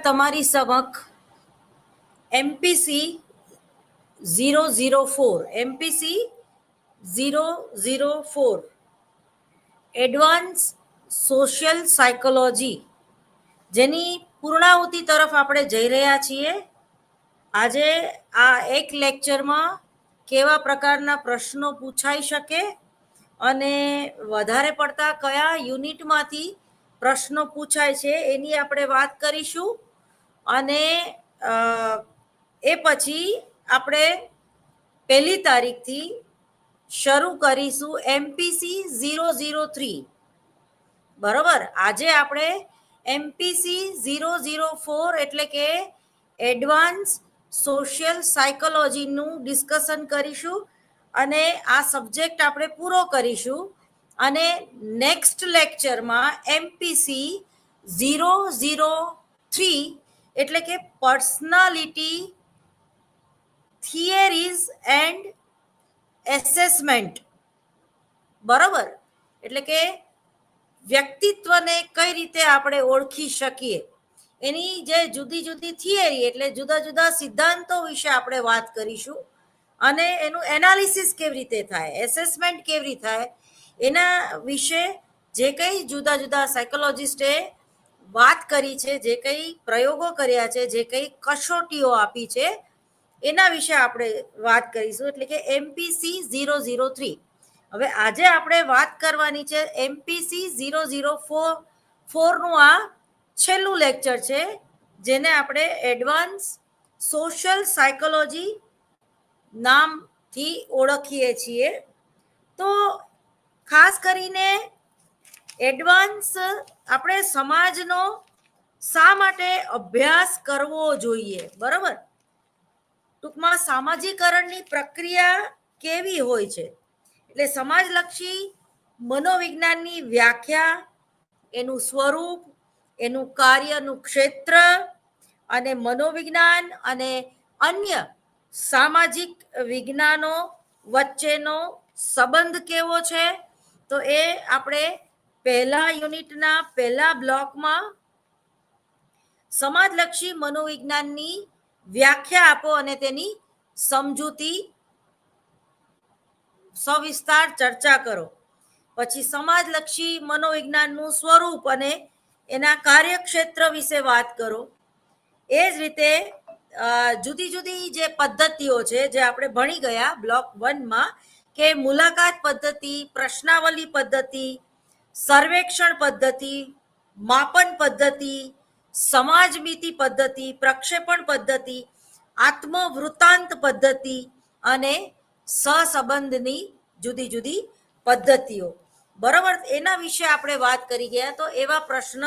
તમારી સમક્ષ MPC 004 advance social psychology જેની પૂર્ણાહુતિ તરફ આપણે જઈ રહ્યા છીએ. આજે આ એક લેક્ચરમાં કેવા પ્રકારના પ્રશ્નો પૂછાઈ શકે અને વધારે પડતા કયા યુનિટમાંથી પ્રશ્નો પૂછાય છે એની આપણે વાત કરીશું. અને એ પછી આપણે 1લી તારીખથી શરૂ કરીશું એમપીસી 003. બરોબર. આજે આપણે એમપીસી 004 એટલે કે એડવાન્સ સોશિયલ સાયકોલોજીનું ડિસ્કશન કરીશું અને આ સબ્જેક્ટ આપણે પૂરો કરીશું. અને નેક્સ્ટ લેક્ચરમાં એમપીસી 003 એટલે કે પર્સનાલિટી થિયરીઝ એન્ડ એસેસમેન્ટ. બરોબર. એટલે કે વ્યક્તિત્વને કઈ રીતે આપણે ઓળખી શકીએ એની જે જુદી જુદી થિયરી એટલે જુદા જુદા સિદ્ધાંતો વિશે આપણે વાત કરીશું. અને એનું એનાલિસિસ કેવી રીતે થાય, એસેસમેન્ટ કેવી રીતે થાય એના વિશે જે કંઈ જુદા જુદા સાયકોલોજીસ્ટે વાત કરી છે, જે કંઈ પ્રયોગો કર્યા છે, જે કંઈ કસોટીઓ આપી છે એના વિશે આપણે વાત કરીશું. એટલે કે એમપીસી 003. હવે આજે આપણે વાત કરવાની છે એમપીસી 004નું આ છેલ્લું લેક્ચર છે જેને આપણે એડવાન્સ સોશિયલ સાયકોલોજી નામથી ઓળખીએ છીએ. તો ખાસ કરીને એડવાન્સ આપણે સમાજનો શા માટે અભ્યાસ કરવો જોઈએ. બરાબર. ટૂંકમાં સામાજિકરણની પ્રક્રિયા કેવી હોય છે એટલે સમાજલક્ષી મનોવિજ્ઞાનની વ્યાખ્યા, એનું સ્વરૂપ, એનું કાર્યનું ક્ષેત્ર અને મનોવિજ્ઞાન અને અન્ય સામાજિક વિજ્ઞાનો વચ્ચેનો સંબંધ કેવો છે તો એ આપણે પહેલા યુનિટના પહેલા બ્લોકમાં સમાજલક્ષી મનોવિજ્ઞાનની વ્યાખ્યા આપો અને તેની સમજૂતી સવિસ્તાર ચર્ચા કરો. પછી સમાજલક્ષી મનોવિજ્ઞાનનું સ્વરૂપ અને એના કાર્યક્ષેત્ર વિશે વાત કરો. એ જ રીતે જુદી જુદી જે પદ્ધતિઓ છે જે આપણે ભણી ગયા બ્લોક 1માં કે મુલાકાત પદ્ધતિ, પ્રશ્નાવલી પદ્ધતિ, સર્વેક્ષણ પદ્ધતિ, માપન પદ્ધતિ, સમાજમિતિ પદ્ધતિ, પ્રક્ષેપણ પદ્ધતિ, આત્મવૃત્તાંત પદ્ધતિ અને સહસંબંધની જુદી જુદી પદ્ધતિઓ. બરાબર. એના વિશે આપણે વાત કરી ગયા. તો એવા પ્રશ્ન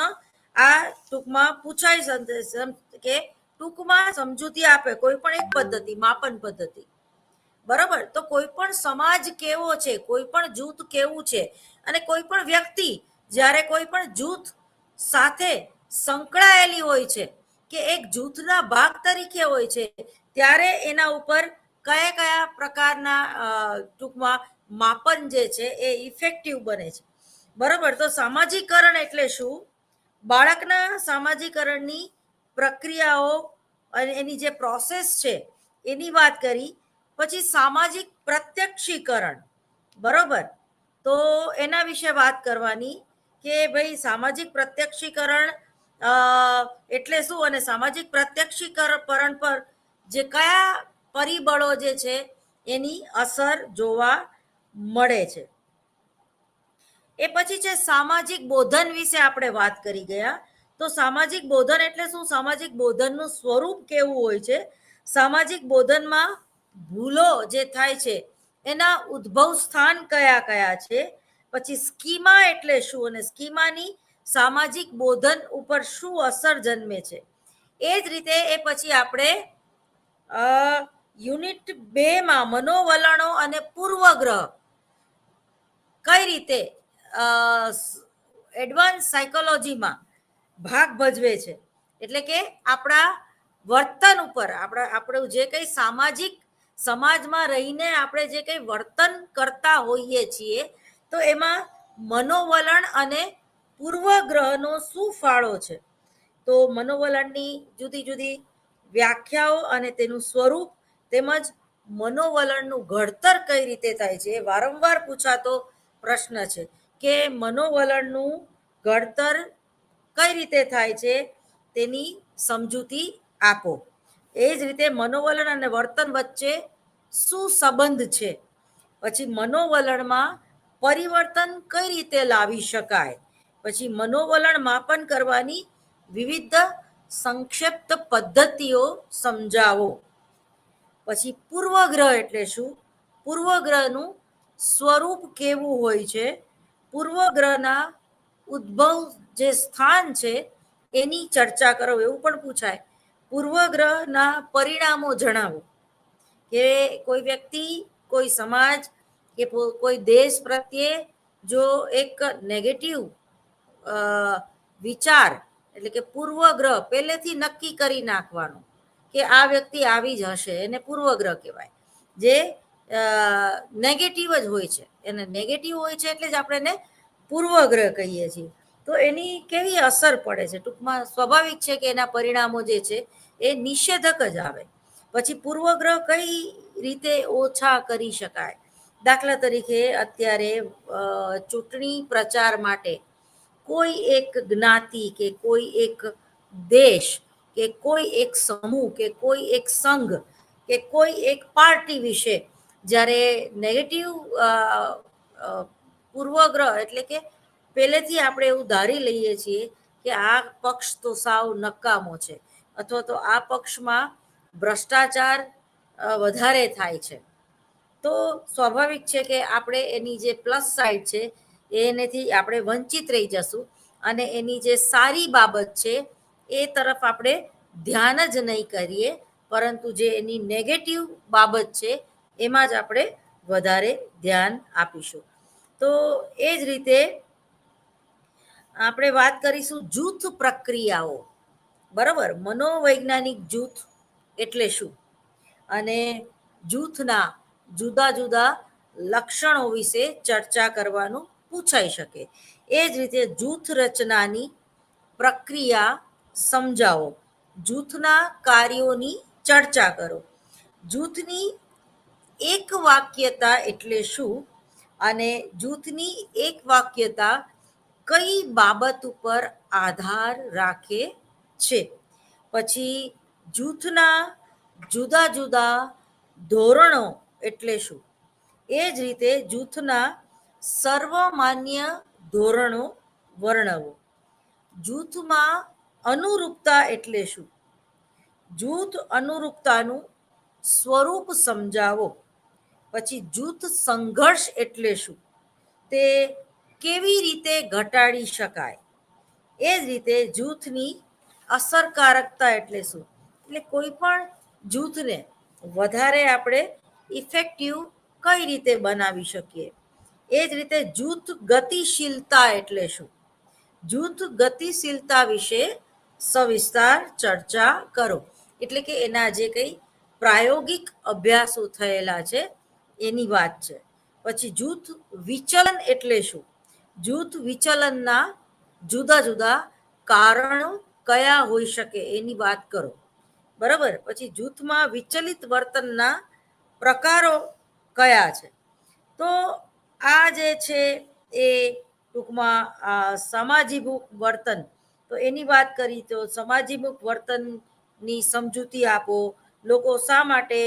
આ ટૂંકમાં પૂછાય કે ટૂંકમાં સમજૂતી આપે કોઈ પણ એક પદ્ધતિ, માપન પદ્ધતિ. બરાબર. તો કોઈ પણ સમાજ કેવો છે, કોઈ પણ જૂથ કેવું છે અને કોઈ પણ વ્યક્તિ જ્યારે કોઈ પણ જૂથ સાથે સંકળાયેલી હોય છે કે એક જૂથના ભાગ તરીકે હોય છે ત્યારે એના ઉપર કયા કયા પ્રકારના ટૂંકમાં માપન જે છે એ ઇફેક્ટિવ બને છે. બરાબર. તો સામાજિકરણ એટલે શું? બાળકના સામાજિકરણની પ્રક્રિયાઓ અને એની જે પ્રોસેસ છે એની વાત કરી. પછી સામાજિક પ્રત્યક્ષીકરણ. બરોબર. તો એના વિશે વાત કરવાની કે ભાઈ સામાજિક પ્રત્યક્ષીકરણ એટલે શું અને સામાજિક પ્રત્યક્ષીકરણ પર જે કયા પરિબળો જે છે એની અસર જોવા મળે છે. એ પછી છે સામાજિક બોધન વિશે આપણે વાત કરી ગયા. તો સામાજિક બોધન એટલે શું? સામાજિક બોધનનું સ્વરૂપ કેવું હોય છે, સામાજિક બોધનમાં ભૂલો જે થાય છે એના ઉદ્ભવ સ્થાન કયા કયા છે, પછી સ્કીમા એટલે શું અને સ્કીમાની સામાજિક બોધન ઉપર શું અસર જન્મે છે. એ જ રીતે એ પછી આપણે યુનિટ 2માં મનોવલણો અને પૂર્વગ્રહ કઈ રીતે એડવાન્સ સાયકોલોજીમાં ભાગ ભજવે છે. એટલે કે આપણા વર્તન ઉપર આપણું જે કંઈ સામાજિક સમાજમાં રહીને આપણે જે કંઈ વર્તન કરતા હોઈએ છીએ તો એમાં મનોવલણ અને પૂર્વગ્રહનો શું ફાળો છે. તો મનોવલણની જુદી જુદી વ્યાખ્યાઓ અને તેનું સ્વરૂપ તેમજ મનોવલણનું ઘડતર કઈ રીતે થાય છે એ વારંવાર પૂછાતો પ્રશ્ન છે કે મનોવલણનું ઘડતર કઈ રીતે થાય છે તેની સમજૂતી આપો. એ જ રીતે મનોવલણ અને વર્તન વચ્ચે શું સંબંધ છે, પછી મનોવલણમાં પરિવર્તન કઈ રીતે લાવી શકાય, પછી મનોવલણ માપન કરવાની વિવિધ સંક્ષિપ્ત પદ્ધતિઓ સમજાવો. પછી પૂર્વગ્રહ એટલે શું, પૂર્વગ્રહનું સ્વરૂપ કેવું હોય છે, પૂર્વગ્રહના ઉદ્ભવ જે સ્થાન છે એની ચર્ચા કરો એવું પણ પૂછાય. પૂર્વગ્રહના પરિણામો જણાવો, કે કોઈ વ્યક્તિ, કોઈ સમાજ કે કોઈ દેશ પ્રત્યે જો એક નેગેટિવ વિચાર એટલે કે પૂર્વગ્રહ પહેલેથી નક્કી કરી નાખવાનો કે આ વ્યક્તિ આવી જ હશે, એને પૂર્વગ્રહ કહેવાય. જે નેગેટિવ જ હોય છે, એને નેગેટિવ હોય છે એટલે જ આપણે એને પૂર્વગ્રહ કહીએ છીએ. તો એની કેવી અસર પડે છે, ટૂંકમાં સ્વાભાવિક છે કે એના પરિણામો જે છે એ નિષેધક જ આવે. પછી પૂર્વગ્રહ કઈ રીતે ઓછા કરી શકાય, દાખલા તરીકે અત્યારે ચૂંટણી પ્રચાર માટે કોઈ એક જ્ઞાતિ કે કોઈ એક દેશ કે કોઈ એક સમૂહ કે કોઈ એક સંઘ કે કોઈ એક પાર્ટી વિશે જ્યારે નેગેટિવ પૂર્વગ્રહ એટલે કે પહેલેથી આપણે એવું ધારી લઈએ છીએ કે આ પક્ષ તો સાવ નકામો છે, અથવા તો આ પક્ષમાં ભ્રષ્ટાચાર વધારે થાય છે, તો સ્વાભાવિક છે કે આપણે એની જે પ્લસ સાઈડ છે એનેથી આપણે વંચિત રહી જશું અને એની જે સારી બાબત છે એ તરફ આપણે ધ્યાન જ નહીં કરીએ, પરંતુ જે એની નેગેટિવ બાબત છે એમાં જ આપણે વધારે ધ્યાન આપીશું. તો એ જ રીતે આપણે વાત કરીશું જૂથ પ્રક્રિયાઓ. બરાબર, મનોવૈજ્ઞાનિક જૂથ એટલે શું અને જૂથના જુદા જુદા લક્ષણો વિશે ચર્ચા કરવાનું પૂછાઈ શકે. એ જ રીતે જૂથ રચનાની પ્રક્રિયા સમજાવો, જૂથના કાર્યોની ચર્ચા કરો, જૂથની એક વાક્યતા એટલે શું અને જૂથની એક વાક્યતા કઈ બાબત ઉપર આધાર રાખે છે. પછી જૂથના જુદા જુદા ધોરણો એટલે શું, એ જ રીતે જૂથના સર્વમાન્ય ધોરણો વર્ણવો, જૂથમાં અનુરૂપતા એટલે શું, જૂથ અનુરૂપતાનું સ્વરૂપ સમજાવો. પછી જૂથ સંઘર્ષ એટલે શું, તે કેવી રીતે ઘટાડી શકાય. એ જ રીતે જૂથની અસરકારકતા એટલે શું, એટલે કોઈ પણ જૂથને વધારે આપણે ઇફેક્ટિવ કઈ રીતે બનાવી શકીએ. એ જ રીતે જૂથ ગતિશીલતા એટલે શું, જૂથ ગતિશીલતા વિશે સવિસ્તાર ચર્ચા કરો, એટલે કે એના જે કંઈ પ્રાયોગિક અભ્યાસો થયેલા છે એની વાત છે. પછી જૂથ વિચલન એટલે શું, જૂથ વિચલનના જુદા જુદા કારણો કયા હોઈ શકે એની વાત કરો. બરાબર, પછી જૂથમાં વિચલિત વર્તનના પ્રકારો કયા છે. તો આ જે છે એ ટૂંકમાં સમાજીભૂત વર્તન, તો એની વાત કરી તો સમાજીભૂત વર્તનની સમજૂતી આપો. લોકો શા માટે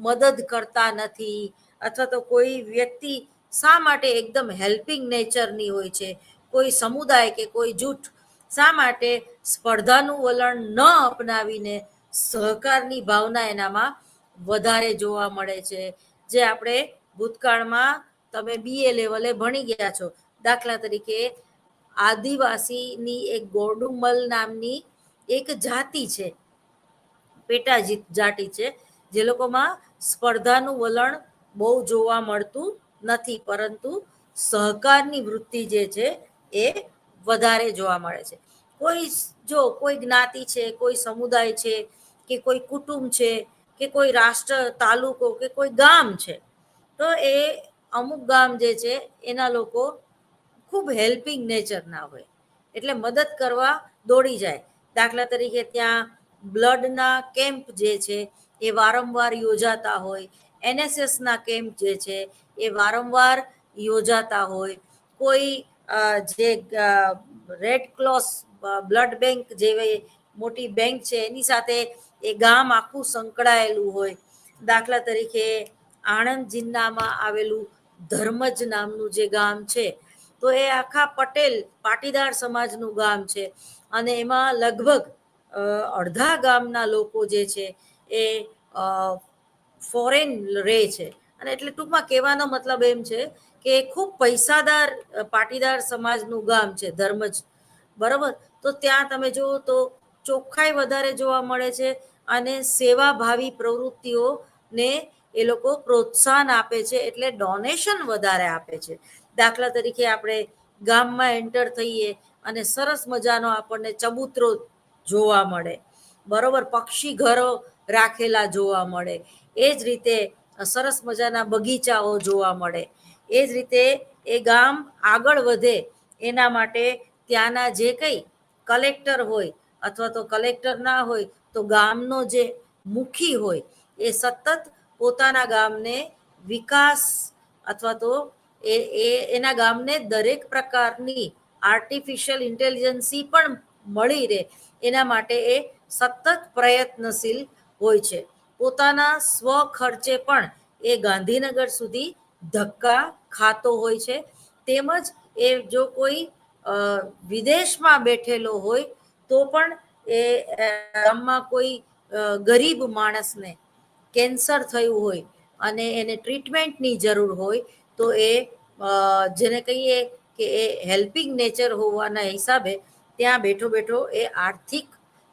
મદદ કરતા નથી, અથવા તો કોઈ વ્યક્તિ શા માટે એકદમ હેલ્પિંગ નેચરની હોય છે, કોઈ સમુદાય કે કોઈ જૂથ શા માટે સ્પર્ધાનું વલણ ન અપનાવીને સહકારની ભાવના એનામાં વધારે જોવા મળે છે. જે આપણે ભૂતકાળમાં તમે BA લેવલે ભણી ગયા છો, દાખલા તરીકે આદિવાસીની એક ગોંડુમલ નામની એક જાતિ છે, પેટા જાતિ છે, જે લોકોમાં સ્પર્ધાનું વલણ બહુ જોવા મળતું નથી, પરંતુ સહકારની વૃત્તિ જે છે એ વધારે જોવા મળે છે. કોઈ જો કોઈ જ્ઞાતિ છે, કોઈ સમુદાય છે કે કોઈ કુટુંબ છે કે કોઈ રાષ્ટ્ર, તાલુકો કે કોઈ ગામ છે, તો એ અમુક ગામ જે છે એના લોકો ખૂબ હેલ્પિંગ નેચરના હોય, એટલે મદદ કરવા દોડી જાય. દાખલા તરીકે ત્યાં બ્લડના કેમ્પ જે છે એ વારંવાર યોજાતા હોય, એનએસએસના કેમ્પ જે છે એ વારંવાર યોજાતા હોય, કોઈ જે રેડ ક્રોસ બ્લડ બેંક જેવી મોટી બેંક છે એની સાથે એ ગામ આખું સંકળાયેલું હોય. દાખલા તરીકે આણંદ જિલ્લામાં આવેલું ધર્મજ નામનું જે ગામ છે, તો એ આખા પટેલ પાટીદાર સમાજનું ગામ છે અને એમાં લગભગ અડધા ગામના લોકો જે છે એ ફોરેન રહે છે. અને એટલે ટૂંકમાં કહેવાનો મતલબ એમ છે કે ખૂબ પૈસાદાર પાટીદાર સમાજનું ગામ છે ધર્મજ, બરાબર. તો ત્યાં તમે જુઓ તો ચોખ્ખાઈ વધારે જોવા મળે છે અને સેવાભાવી પ્રવૃત્તિઓને એ લોકો પ્રોત્સાહન આપે છે, એટલે ડોનેશન વધારે આપે છે. દાખલા તરીકે આપણે ગામમાં એન્ટર થઈએ અને સરસ મજાનો આપણને ચબૂતરો જોવા મળે, બરોબર, પક્ષી ઘરો રાખેલા જોવા મળે, એ જ રીતે સરસ મજાના બગીચાઓ જોવા મળે. એ જ રીતે એ ગામ આગળ વધે એના માટે ત્યાંના જે કંઈ કલેક્ટર હોય અથવા તો કલેક્ટર ના હોય તો ગામનો જે મુખી હોય એ સતત પોતાના ગામને વિકાસ અથવા તો એના ગામને દરેક પ્રકારની આર્ટિફિશિયલ ઇન્ટેલિજન્સી પણ મળી રહે એના માટે એ સતત પ્રયત્નશીલ હોય છે. પોતાના સ્વ ખર્ચે પણ એ ગાંધીનગર સુધી ધક્કા ખાતો હોય છે. તેમજ એ જો કોઈ વિદેશમાં બેઠેલો હોય તો પણ એ ગામમાં કોઈ ગરીબ માણસને કેન્સર થયું હોય અને એને ટ્રીટમેન્ટની જરૂર હોય તો એ જેને કહીએ કે એ હેલ્પિંગ નેચર હોવાના હિસાબે ત્યાં બેઠો બેઠો એ આર્થિક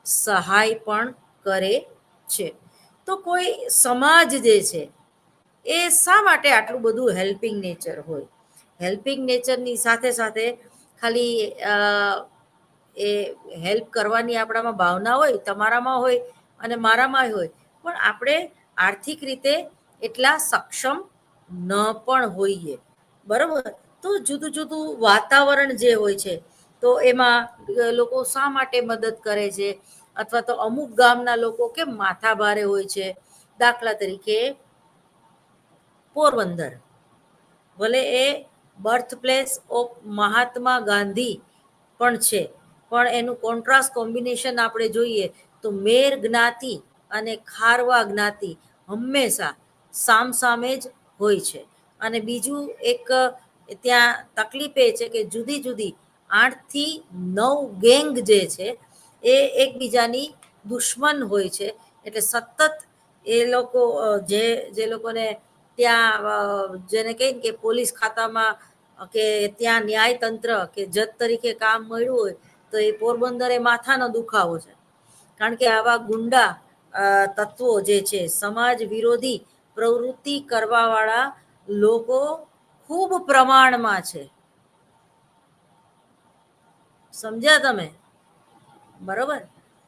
સહાય પણ કરે છે. તો કોઈ સમાજ જે છે એ શા માટે આટલું બધું હેલ્પિંગ નેચર હોય? હેલ્પિંગ નેચરની સાથે સાથે ખાલી એ હેલ્પ કરવાની આપણામાં ભાવના હોય, તમારામાં હોય અને મારામાં હોય, પણ આપણે આર્થિક રીતે એટલા સક્ષમ ન પણ હોઈએ, બરાબર. તો જુદું જુદું વાતાવરણ જે હોય છે તો એમાં લોકો શા માટે મદદ કરે છે, અથવા તો અમુક ગામના લોકો કેમ માથા ભારે હોય છે. દાખલા તરીકે પોરબંદર, ભલે એ birth place of Mahatma Gandhi પણ છે, પણ એનું કોન્ટ્રાસ્ટ કોમ્બિનેશન આપણે જોઈએ તો મેર જ્ઞાતિ અને ખારવા જ્ઞાતિ હંમેશા સામસામે જ હોય છે. અને બીજું એક ત્યાં તકલીફ એ છે કે જુદી જુદી 8 થી 9 ગેંગ જે છે એ એકબીજાની દુશ્મન હોય છે. એટલે સતત એ લોકો જે લોકોને ત્યાં જેને કહીને કે પોલીસ ખાતામાં કે ત્યાં ન્યાયતંત્ર કે જજ તરીકે કામ મળ્યું હોય તો એ પોરબંદરે માથાનો દુખાવો છે. કારણ કે આવા ગુંડા તત્વો જે છે, સમાજ વિરોધી પ્રવૃત્તિ કરવાવાળા લોકો ખૂબ પ્રમાણમાં છે. સમજ્યા તમે? બરોબર.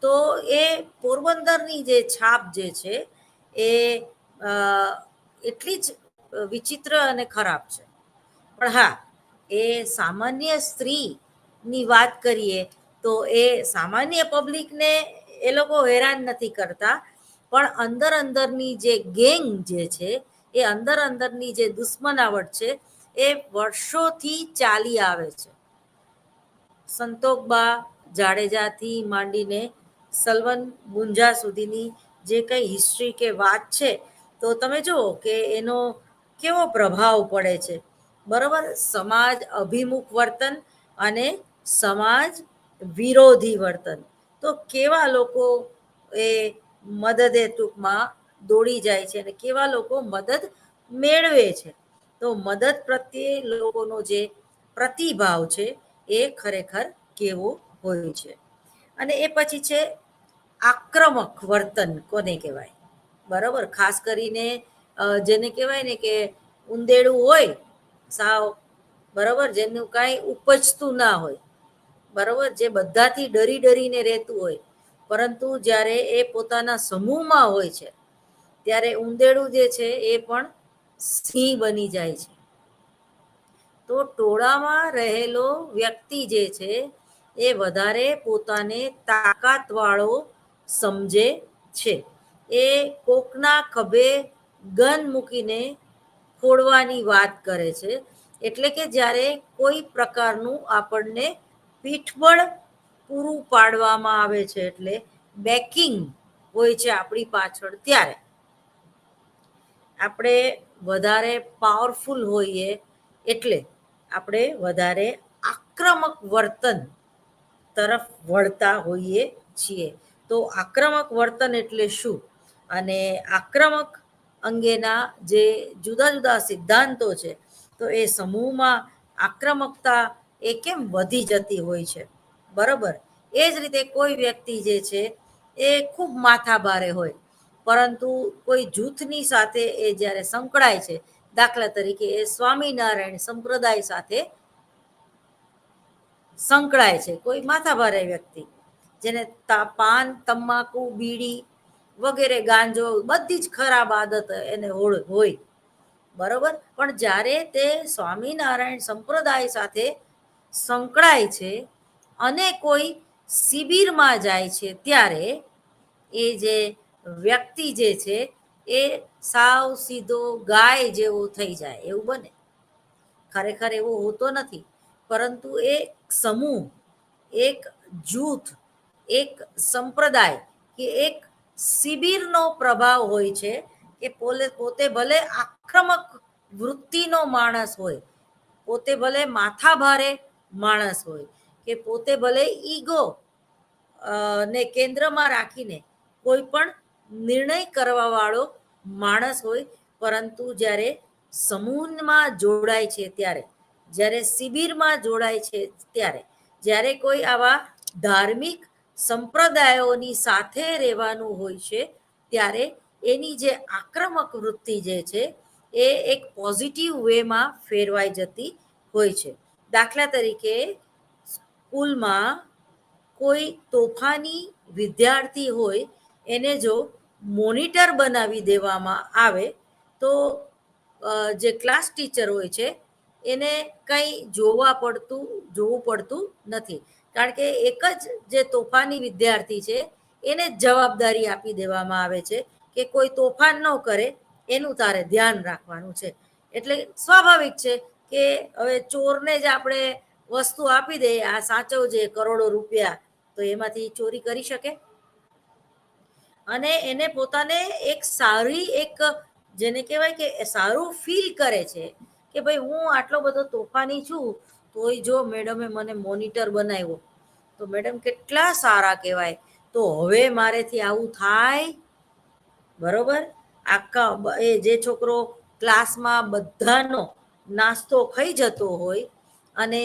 તો એ પોરબંદરની જે છાપ જે છે એ એટલી જ વિચિત્ર અને ખરાબ છે. પણ હા, એ સામાન્ય સ્ત્રીની વાત કરીએ તો એ સામાન્ય પબ્લિકને એ લોકો હેરાન નથી કરતા, પણ અંદર અંદરની જે ગેંગ જે છે એ અંદર અંદરની જે દુશ્મનાવટ છે એ વર્ષોથી ચાલી આવે છે. સંતોકબા જાડેજાથી માંડીને સલવન મુંજા સુધીની જે કંઈ હિસ્ટ્રી કે વાત છે તો તમે જુઓ કે એનો કેવો પ્રભાવ પડે છે, બરાબર. સમાજ અભિમુખ વર્તન અને સમાજ વિરોધી વર્તન, તો કેવા લોકો એ મદદે ટૂંકમાં દોડી જાય છે અને કેવા લોકો મદદ મેળવે છે. તો મદદ પ્રત્યે લોકોનો જે પ્રતિભાવ છે એ ખરેખર કેવો હોય છે. અને એ પછી છે આક્રમક વર્તન, કોને કહેવાય, બરાબર. ખાસ કરીને જેને કહેવાય ને કે ઉંદેડું હોય સાવ, બરાબર, જેનું કાંઈ ઉપજતું ના હોય, બરાબર, જે બધાથી ડરી ડરીને રહેતું હોય, પરંતુ જ્યારે એ પોતાના સમૂહમાં હોય છે ત્યારે ઉંદેડું જે છે એ પણ સિંહ બની જાય છે. તો ટોળામાં રહેલો વ્યક્તિ જે છે એ વધારે પોતાને તાકાતવાળો સમજે છે. એ કોકના ખભે ગન મૂકીને ફોડવાની વાત કરે છે. એટલે કે જ્યારે કોઈ પ્રકારનું આપણને પીઠબળ પૂરું પાડવામાં આવે છે, એટલે બેકિંગ હોય છે આપણી પાછળ, ત્યારે આપણે વધારે પાવરફુલ હોઈએ એટલે આપણે વધારે આક્રમક વર્તન તરફ વળતા હોઈએ છીએ. તો આક્રમક વર્તન એટલે શું, અને આક્રમક અંગેના જે જુદા જુદા સિદ્ધાંતો છે, તો એ સમૂહમાં આક્રમકતા એ કેમ વધી જતી હોય છે, બરોબર. એ જ રીતે કોઈ વ્યક્તિ જે છે એ ખૂબ માથાભારે હોય, પરંતુ કોઈ જૂથની સાથે એ જ્યારે સંકળાય છે, દાખલા તરીકે એ સ્વામિનારાયણ સંપ્રદાય સાથે સંકળાય છે, કોઈ માથાભારે વ્યક્તિ જેને પાન, તમાકુ, બીડી વગેરે, ગાંજો, બધી જ ખરાબ આદત એને હોય, બરોબર. પણ જ્યારે તે સ્વામિનારાયણ સંપ્રદાય સાથે સંકળાય છે અને કોઈ શિબિરમાં જાય છે, ત્યારે એ જે વ્યક્તિ જે છે એ સાવ સીધો ગાય જેવો થઈ જાય, એવું બને. ખરેખર એવો હોતો નથી, પરંતુ એક સમૂહ, એક જૂથ, એક સંપ્રદાય કે એક શિબિરનો પ્રભાવ હોય છે કે પોતે ભલે આક્રમક વૃત્તિનો માણસ હોય, પોતે ભલે માથાભારે માણસ હોય, કે પોતે ભલે ઈગો ને કેન્દ્રમાં રાખીને કોઈ પણ નિર્ણય કરવા વાળો માણસ હોય, પરંતુ જ્યારે સમૂહમાં જોડાય છે ત્યારે, જ્યારે શિબિરમાં જોડાય છે ત્યારે, જ્યારે કોઈ આવા ધાર્મિક સંપ્રદાયોની સાથે રહેવાનું હોય છે, ત્યારે એની જે આક્રમક વૃત્તિ જે છે એ એક પોઝિટિવ વેમાં ફેરવાઈ જતી હોય છે. દાખલા તરીકે સ્કૂલમાં કોઈ તોફાની વિદ્યાર્થી હોય, એને જો મોનિટર બનાવી દેવામાં આવે, તો જે ક્લાસ ટીચર હોય છે એને કંઈ જોવું પડતું નથી, કારણ કે એક જ જે તોફાની વિદ્યાર્થી છે એને જ જવાબદારી આપી દેવામાં આવે છે કે કોઈ તોફાન ન કરે એનું તારે ધ્યાન રાખવાનું છે. એટલે સ્વાભાવિક છે કે હવે ચોરને જ આપણે વસ્તુ આપી દઈએ, આ સાચવજે કરોડો રૂપિયા, તો એમાંથી ચોરી કરી શકે? અને એને પોતાને એક સારી, એક જેને કહેવાય કે સારું ફીલ કરે છે કે ભાઈ હું આટલો બધો તોફાની છું, તોય જો મેડમે મને મોનિટર બનાવ્યો, તો મેડમ કેટલા સારા કહેવાય, તો હવે મારેથી આવું થાય, બરોબર. આખા એ જે છોકરો ક્લાસમાં બધાનો નાસ્તો ખાઈ જતો હોય, અને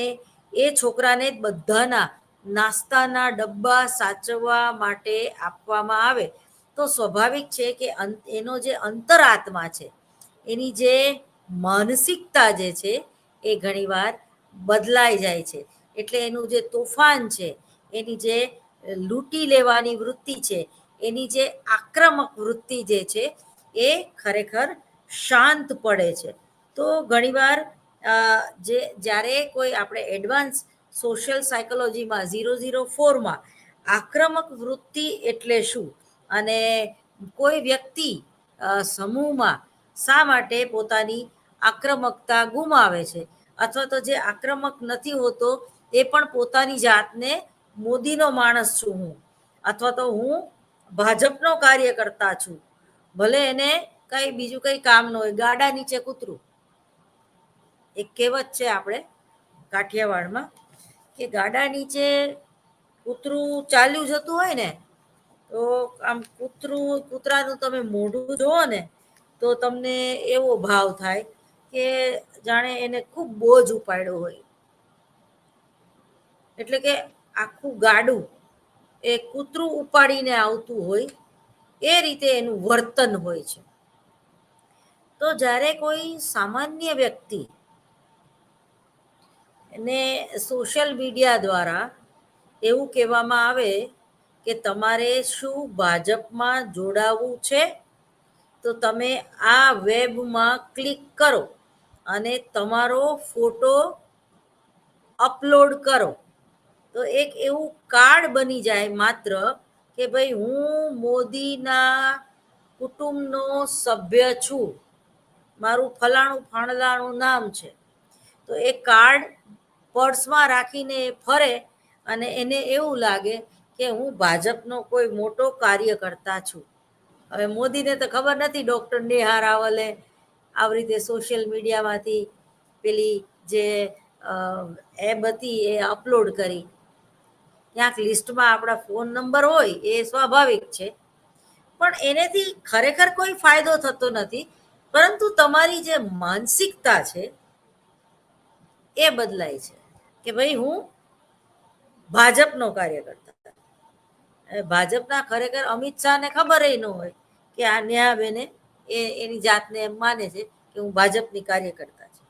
એ છોકરાને બધાના નાસ્તાના ડબ્બા સાચવવા માટે આપવામાં આવે, તો સ્વાભાવિક છે કે એનો જે અંતરાત્મા છે, એની જે માનસિકતા જે છે એ ઘણીવાર બદલાઈ જાય છે. એટલે એનું જે તોફાન છે, એની જે લૂંટી લેવાની વૃત્તિ છે, એની જે આક્રમક વૃત્તિ જે છે એ ખરેખર શાંત પડે છે. તો ઘણીવાર જ્યારે કોઈ આપણે એડવાન્સ સોશિયલ સાયકોલોજીમાં 004માં આક્રમક વૃત્તિ એટલે શું, અને કોઈ વ્યક્તિ સમૂહમાં શા માટે પોતાની આક્રમકતા ગુમાવે છે, અથવા તો જે આક્રમક નથી હોતો એ પણ પોતાની જાતને મોદીનો માણસ છું હું, અથવા તો હું ભાજપનો કાર્યકર્તા છું, ભલે એને કઈ બીજું કઈ કામ ન હોય, ગાડા નીચે કૂતરું. એક કહેવત છે આપણે કાઠિયાવાડમાં કે ગાડા નીચે કૂતરું ચાલ્યું જતું હોય ને, તો આમ કૂતરાનું તમે મોઢું જોવો ને, તો તમને એવો ભાવ થાય કે જાણે એને ખૂબ બોજ ઉપાડ્યો હોય. એટલે કે આખું ગાડું એ કૂતરું ઉપાડીને આવતું હોય, એ રીતે એનું વર્તન હોય છે. તો જ્યારે કોઈ સામાન્ય વ્યક્તિ ને સોશિયલ મીડિયા દ્વારા એવું કહેવામાં આવે કે તમારે શું ભાજપમાં જોડાવું છે, તો તમે આ વેબમાં ક્લિક કરો અને તમારો ફોટો અપલોડ કરો, તો એક એવું કાર્ડ બની જાય માત્ર કે ભાઈ હું મોદીના કુટુંબનો સભ્ય છું, મારું ફલાણું ફાણલાણું નામ છે. તો એ કાર્ડ પર્સમાં રાખીને એ ફરે અને એને એવું લાગે કે હું ભાજપનો કોઈ મોટો કાર્યકર્તા છું. હવે મોદીને તો ખબર નથી ડૉક્ટર નેહા રાવલે આવી રીતે સોશિયલ મીડિયામાંથી પેલી જે એપ હતી એ અપલોડ કરી. ક્યાંક લિસ્ટમાં આપણા ફોન નંબર હોય એ સ્વાભાવિક છે, પણ એનેથી ખરેખર કોઈ ફાયદો થતો નથી, પરંતુ તમારી જે માનસિકતા છે એ બદલાય છે કે ભાઈ હું ભાજપનો કાર્યકર્તા. ભાજપના ખરેખર અમિત શાહને ખબર ન હોય કે આ નેહાબેને એની જાતને એમ માને છે કે હું ભાજપની કાર્યકર્તા છું.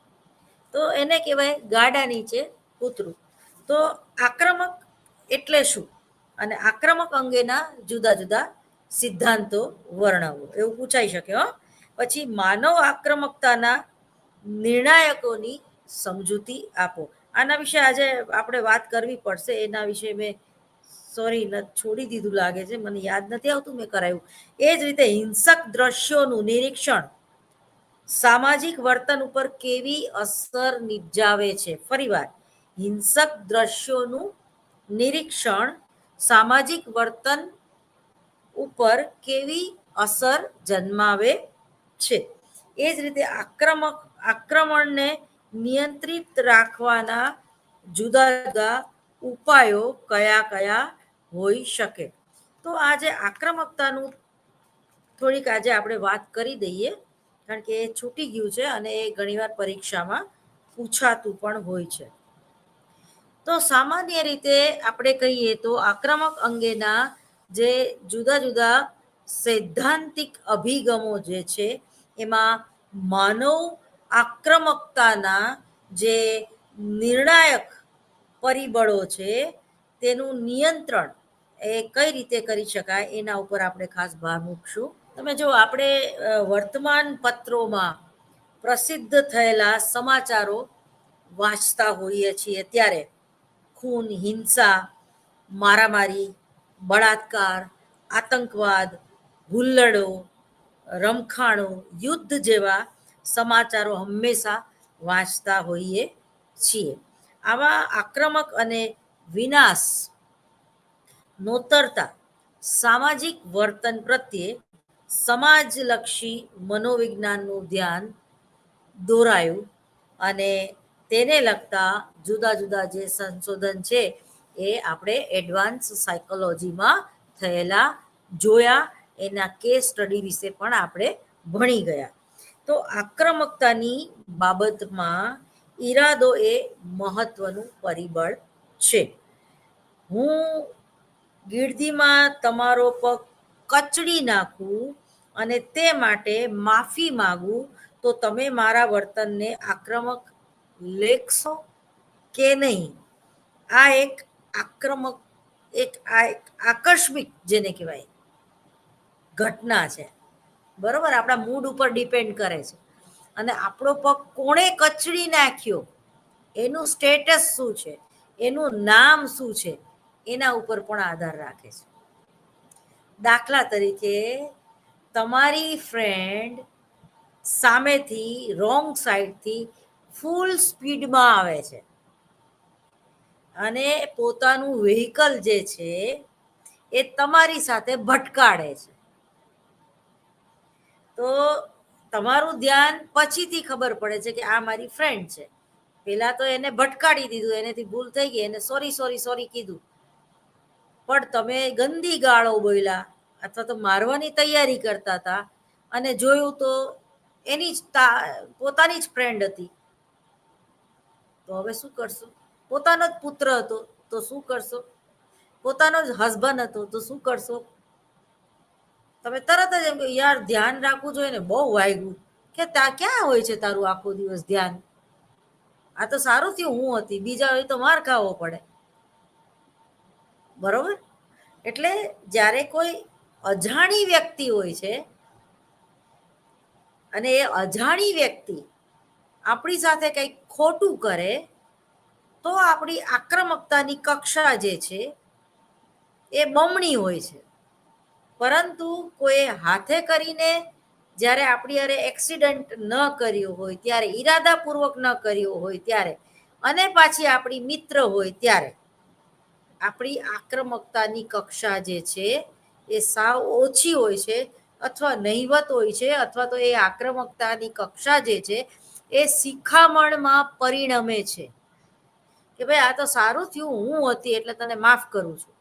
તો એને કહેવાય ગાડા નીચે કૂતરું. તો આક્રમક એટલે શું અને આક્રમક અંગેના જુદા જુદા સિદ્ધાંતો વર્ણવો, એવું પૂછાઈ શકે. પછી માનવ આક્રમકતાના નિર્ણાયકોની સમજૂતી આપો. આના વિશે આજે આપણે વાત કરવી પડશે. એના વિશે મેં છોડી દીધું લાગે છે, મને યાદ નથી આવતું મેં કરાયું. એ જ રીતે હિંસક દ્રશ્યોનું નિરીક્ષણ સામાજિક વર્તન ઉપર કેવી અસર નિપજાવે છે. ફરીવાર, હિંસક દ્રશ્યોનું નિરીક્ષણ સામાજિક વર્તન ઉપર કેવી અસર જન્માવે છે. એ જ રીતે આક્રમણને નિયંત્રિત રાખવાના જુદા જુદા ઉપાયો કયા કયા હોઈ શકે. તો આ જે આક્રમકતાનું થોડીક આજે આપણે વાત કરી દઈએ, કારણ કે એ છૂટી ગયું છે અને એ ઘણીવાર પરીક્ષામાં પૂછાતું પણ હોય છે. તો સામાન્ય રીતે આપણે કહીએ તો આક્રમક અંગેના જે જુદા જુદા સૈદ્ધાંતિક અભિગમો જે છે એમાં માનવ આક્રમકતાના જે નિર્ણાયક પરિબળો છે તેનું નિયંત્રણ એ કઈ રીતે કરી શકાય એના ઉપર આપણે ખાસ ભાર મૂકશું. તમે જો આપણે વર્તમાન પત્રોમાં પ્રસિદ્ધ થયેલા સમાચારો વાંચતા હોઈએ છીએ ત્યારે ખૂન, હિંસા, મારામારી, બળાત્કાર, આતંકવાદ, હુલ્લડો, રમખાણો, યુદ્ધ જેવા સમાચારો હંમેશા વાંચતા હોઈએ છીએ. આવા આક્રમક અને વિનાશ નોતરતા સામાજિક વર્તન પ્રત્યે સમાજલક્ષી મનોવિજ્ઞાનનું ધ્યાન દોરાયું અને તેને લગતા જુદા જુદા જે સંશોધન છે એ આપણે એડવાન્સ સાયકોલોજીમાં થયેલા જોયા, એના કેસ સ્ટડી વિશે પણ આપણે ભણી ગયા. તો આક્રમકતાની બાબતમાં ઈરાદો એ મહત્વનું પરિબળ છે. હું ગીર્દીમાં તમારો પગ કચડી નાખું અને તે માટે માફી માંગું તો તમે મારા વર્તનને આક્રમક લેખશો કે નહીં? આ એક આક્રમક એક આકસ્મિક જેને કહેવાય ઘટના છે, બરોબર? આપણા મૂડ ઉપર ડિપેન્ડ કરે છે. અને આપણો પગ કોણે કચડી નાખ્યો, એનું સ્ટેટસ શું છે, એનું નામ શું છે, એના ઉપર પણ આધાર રાખે છે. દાખલા તરીકે તમારી ફ્રેન્ડ સામેથી રોંગ સાઈડથી ફૂલ સ્પીડમાં આવે છે અને પોતાનું વ્હીકલ જે છે એ તમારી સાથે ભટકાડે છે. તો તમારું ધ્યાન પછીથી ખબર પડે છે કે આ મારી ફ્રેન્ડ છે. પેલા તો એને ભટકાડી દીધું, એનેથી ભૂલ થઈ ગઈ, એને સોરી સોરી સોરી કીધું, પણ તમે ગંદી ગાળો બોલ્યા અથવા તો મારવાની તૈયારી કરતા હતા અને જોયું તો એની જ પોતાની જ ફ્રેન્ડ હતી. તો હવે શું કરશો? પોતાનો જ પુત્ર હતો તો શું કરશો? પોતાનો જ હસબન્ડ હતો તો શું કરશો? તમે તરત જ એમ કે યાર ધ્યાન રાખવું જોઈએ ને, બહુ વાગ્યું, કે ક્યાં હોય છે તારું આખો દિવસ ધ્યાન? આ તો સારું થયું હું હતી, બીજા હોય તો માર ખાવો પડે, બરોબર? એટલે જ્યારે કોઈ અજાણી વ્યક્તિ હોય છે અને એ અજાણી વ્યક્તિ આપણી સાથે કંઈક ખોટું કરે તો આપણી આક્રમકતાની કક્ષા જે છે એ બમણી હોય છે. પરંતુ કોઈ હાથે કરીને જ્યારે આપણી અરે એક્સિડન્ટ ન કર્યો હોય ત્યારે, ઈરાદાપૂર્વક ન કર્યો હોય ત્યારે, અને પાછી આપણી મિત્ર હોય ત્યારે આપણી આક્રમકતાની કક્ષા જે છે એ સાવ ઓછી હોય છે, અથવા નહિવત હોય છે, અથવા તો એ આક્રમકતાની કક્ષા જે છે એ શિખામણમાં પરિણમે છે કે ભાઈ આ તો સારું થયું હું હતી એટલે તને માફ કરું છું.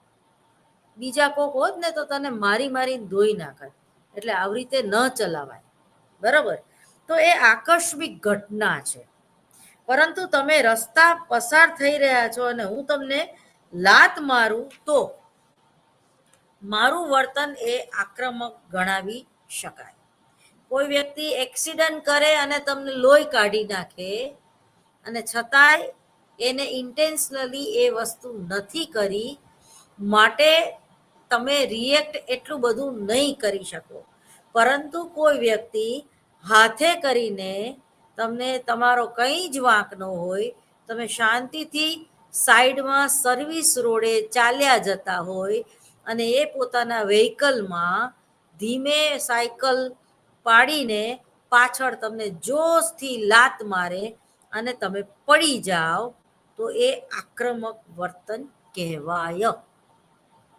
બીજા કોક હોત ને તો તને મારી મારીને ધોઈ નાખત. એટલે આવી રીતે ન ચલાવાય. બરાબર? તો એ આકસ્મિક ઘટના છે. પરંતુ તમે રસ્તા પસાર થઈ રહ્યા છો અને હું તમને લાત મારું તો મારું વર્તન એ આક્રમક ગણાવી શકાય. કોઈ વ્યક્તિ એક્સિડન્ટ કરે અને તમને લોહી કાઢી નાખે અને છતાંય એને ઇન્ટેન્શનલી એ વસ્તુ નથી કરી, માટે તમે રિએક્ટ એટલું બધું નહીં કરી શકો. પરંતુ કોઈ વ્યક્તિ હાથે કરીને તમને, તમારો કંઈ જ વાંક ન હોય, તમે શાંતિથી સાઈડમાં સર્વિસ રોડે ચાલ્યા જતા હોય અને એ પોતાના વ્હીકલમાં ધીમે સાયકલ પાડીને પાછળ તમને જોશથી લાત મારે અને તમે પડી જાઓ તો એ આક્રમક વર્તન કહેવાય.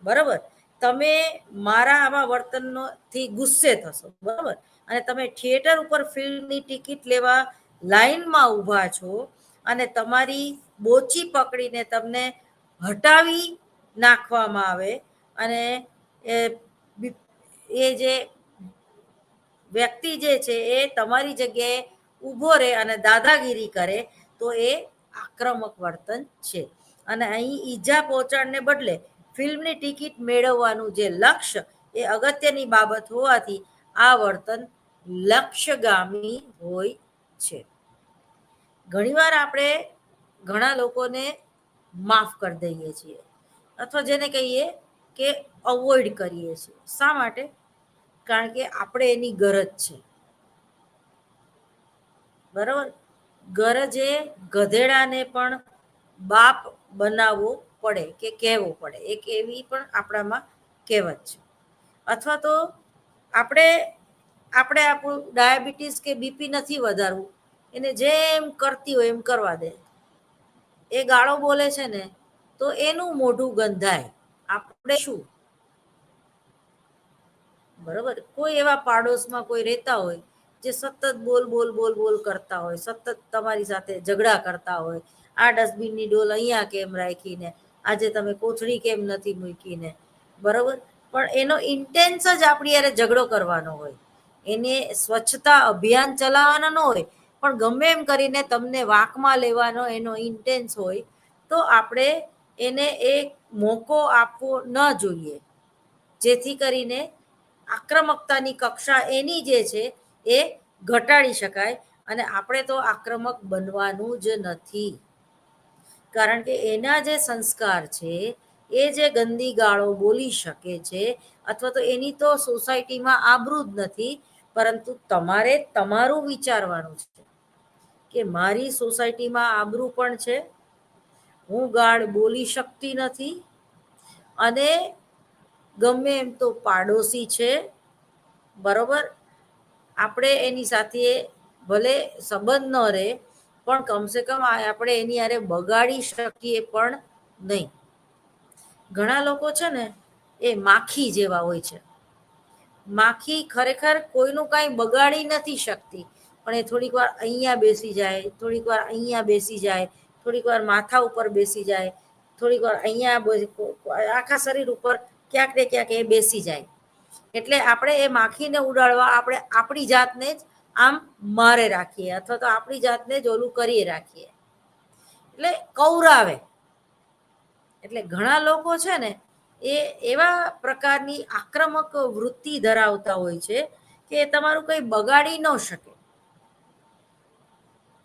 બરાબર? તમે મારા આવા વર્તનથી ગુસ્સે થશો. બરાબર? અને તમે થિયેટર ઉપર ફિલ્મની ટિકિટ લેવા લાઈનમાં ઊભા છો અને તમારી બોચી પકડીને તમને હટાવી નાખવામાં આવે અને એ જે વ્યક્તિ જે છે એ તમારી જગ્યાએ ઊભો રહે અને દાદાગીરી કરે તો એ આક્રમક વર્તન છે. અને અહીં ઈજા પહોંચાડને બદલે ફિલ્મની ટિકિટ મેળવવાનું જે લક્ષ્ય એ અગત્યની બાબત હોવાથી આ વર્તન લક્ષ્યગામી હોય છે. ઘણીવાર આપણે ઘણા લોકોને માફ કરી દઈએ છીએ, અથવા જેને કહીએ કે અવોઇડ કરીએ છીએ. શા માટે? કારણ કે આપણે એની ગરજ છે. બરાબર? ગરજે ગધેડાને પણ બાપ બનાવવો પડે કે કહેવો પડે, એક એવી પણ આપણામાં કહેવત છે. અથવા તો આપણે આપણું ડાયાબિટીસ કે બીપી નથી વધારવું, એને જેમ કરતી હોય એમ કરવા દે. એ ગાળો બોલે છે ને તો એનું મોઢું ગંધાય. આપણે શું? બરોબર? કોઈ એવા પાડોશમાં કોઈ રહેતા હોય જે સતત બોલ બોલ બોલ બોલ કરતા હોય, સતત તમારી સાથે ઝઘડા કરતા હોય, આ ડસ્ટબિનની ડોલ અહીંયા કેમ રાખીને, આજે તમે કોથળી કેમ નથી મૂકીને. બરોબર? પણ એનો ઇન્ટેન્સ જ આપણી યારે ઝઘડો કરવાનો હોય, એને સ્વચ્છતા અભિયાન ચલાવવાનો ન હોય, પણ ગમે એમ કરીને તમને વાંકમાં લેવાનો એનો ઇન્ટેન્સ હોય, તો આપણે એને એક મોકો આપવો ન જોઈએ, જેથી કરીને આક્રમકતાની કક્ષા એની જે છે એ ઘટાડી શકાય. અને આપણે તો આક્રમક બનવાનું જ નથી, કારણ કે એના જે સંસ્કાર છે, એ જે ગંદી ગાળો બોલી શકે છે, અથવા તો એની તો સોસાયટીમાં આબરૂ જ નથી. પરંતુ તમારે તમારું વિચારવાનું છે કે મારી સોસાયટીમાં આબરૂ પણ છે, હું ગાળ બોલી શકતી નથી, અને ગમે એમ તો પાડોશી છે. બરોબર? આપણે એની સાથે ભલે સંબંધ ન રહે, પણ કમસે કમ આપણે એની હારે બગાડી શકીએ પણ નહીં. ઘણા લોકો છે ને એ માખી જેવા હોય છે. માખી ખરેખર કોઈનું કાંઈ બગાડી નથી શકતી, પણ એ થોડીક વાર અહીંયા બેસી જાય, થોડીક વાર અહીંયા બેસી જાય, થોડીક વાર માથા ઉપર બેસી જાય, થોડીક વાર અહીંયા, આખા શરીર ઉપર ક્યાંક ને ક્યાંક એ બેસી જાય. એટલે આપણે એ માખીને ઉડાડવા આપણે આપણી જાતને જ આમ મારે રાખીએ, અથવા તો આપણી જાતને જ ઓલું કરી રાખીએ, એટલે કૌરાવે. એટલે ઘણા લોકો છે ને એ એવા પ્રકારની આક્રમક વૃત્તિ ધરાવતા હોય છે કે એ તમારું કંઈ બગાડી ન શકે,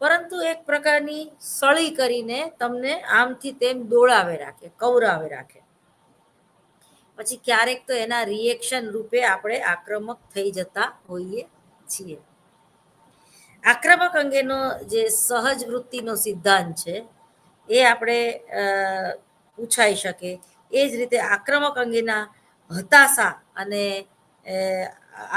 પરંતુ એક પ્રકારની સળી કરીને તમને આમથી તેમ દોડાવે રાખે, કૌરાવે રાખે. પછી ક્યારેક તો એના રિએક્શન રૂપે આપણે આક્રમક થઈ જતા હોઈએ છીએ. આક્રમક અંગેનો જે સહજ વૃત્તિનો સિદ્ધાંત છે એ આપણે પૂછાઈ શકે. એ જ રીતે આક્રમક અંગેના હતાશા અને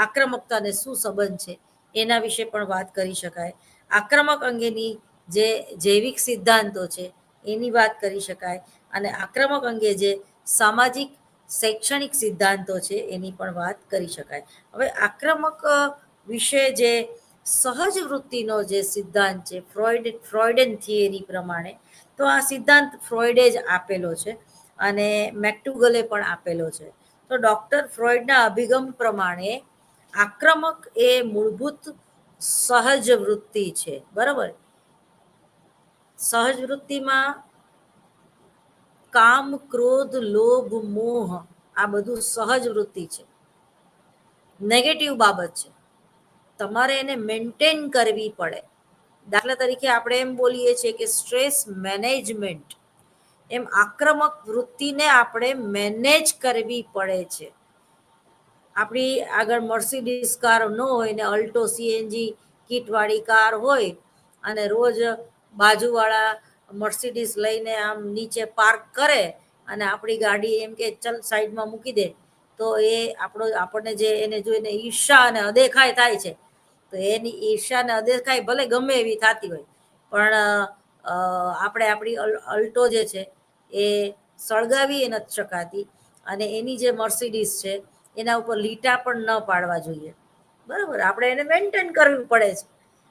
આક્રમકતાને શું સંબંધ છે એના વિશે પણ વાત કરી શકાય. આક્રમક અંગેની જે જૈવિક સિદ્ધાંતો છે એની વાત કરી શકાય, અને આક્રમક અંગે જે સામાજિક શૈક્ષણિક સિદ્ધાંતો છે એની પણ વાત કરી શકાય. હવે આક્રમક વિશે જે સહજ વૃત્તિનો જે સિદ્ધાંત છે ફ્રોઇડન થિયરી પ્રમાણે, તો આ સિદ્ધાંત ફ્રોઇડે જ આપેલો છે અને મેક્ટુગલે પણ આપેલો છે. તો ડૉક્ટર ફ્રોઇડના અભિગમ પ્રમાણે આક્રમક એ મૂળભૂત સહજ વૃત્તિ છે. બરાબર. સહજ વૃત્તિમાં કામ, ક્રોધ, લોભ, મોહ આ બધું સહજ વૃત્તિ છે, નેગેટિવ બાબત છે. તમારે એને મેન્ટેન કરવી પડે. દાખલા તરીકે આપણે એમ બોલીએ છીએ કે સ્ટ્રેસ મેનેજમેન્ટ, એમ આક્રમક વૃત્તિને આપણે મેનેજ કરવી પડે છે. આપણી આગળ મર્સિડીઝ કાર ન હોય ને અલ્ટો સીએનજી કીટવાળી કાર હોય અને રોજ બાજુવાળા મર્સિડીઝ લઈને આમ નીચે પાર્ક કરે અને આપણી ગાડી એમ કે ચલ સાઈડમાં મૂકી દે, તો એ આપણને જે એને જોઈને ઈર્ષા અને અદેખાય થાય છે. તો એની ઈર્ષા અને અદેખાય ભલે ગમે એવી થતી હોય, પણ આપણે આપણી અલ્ટો જે છે એ સળગાવી નથી શકાતી, અને એની જે મર્સિડીઝ છે એના ઉપર લીટા પણ ન પાડવા જોઈએ. બરાબર. આપણે એને મેન્ટેન કરવું પડે છે.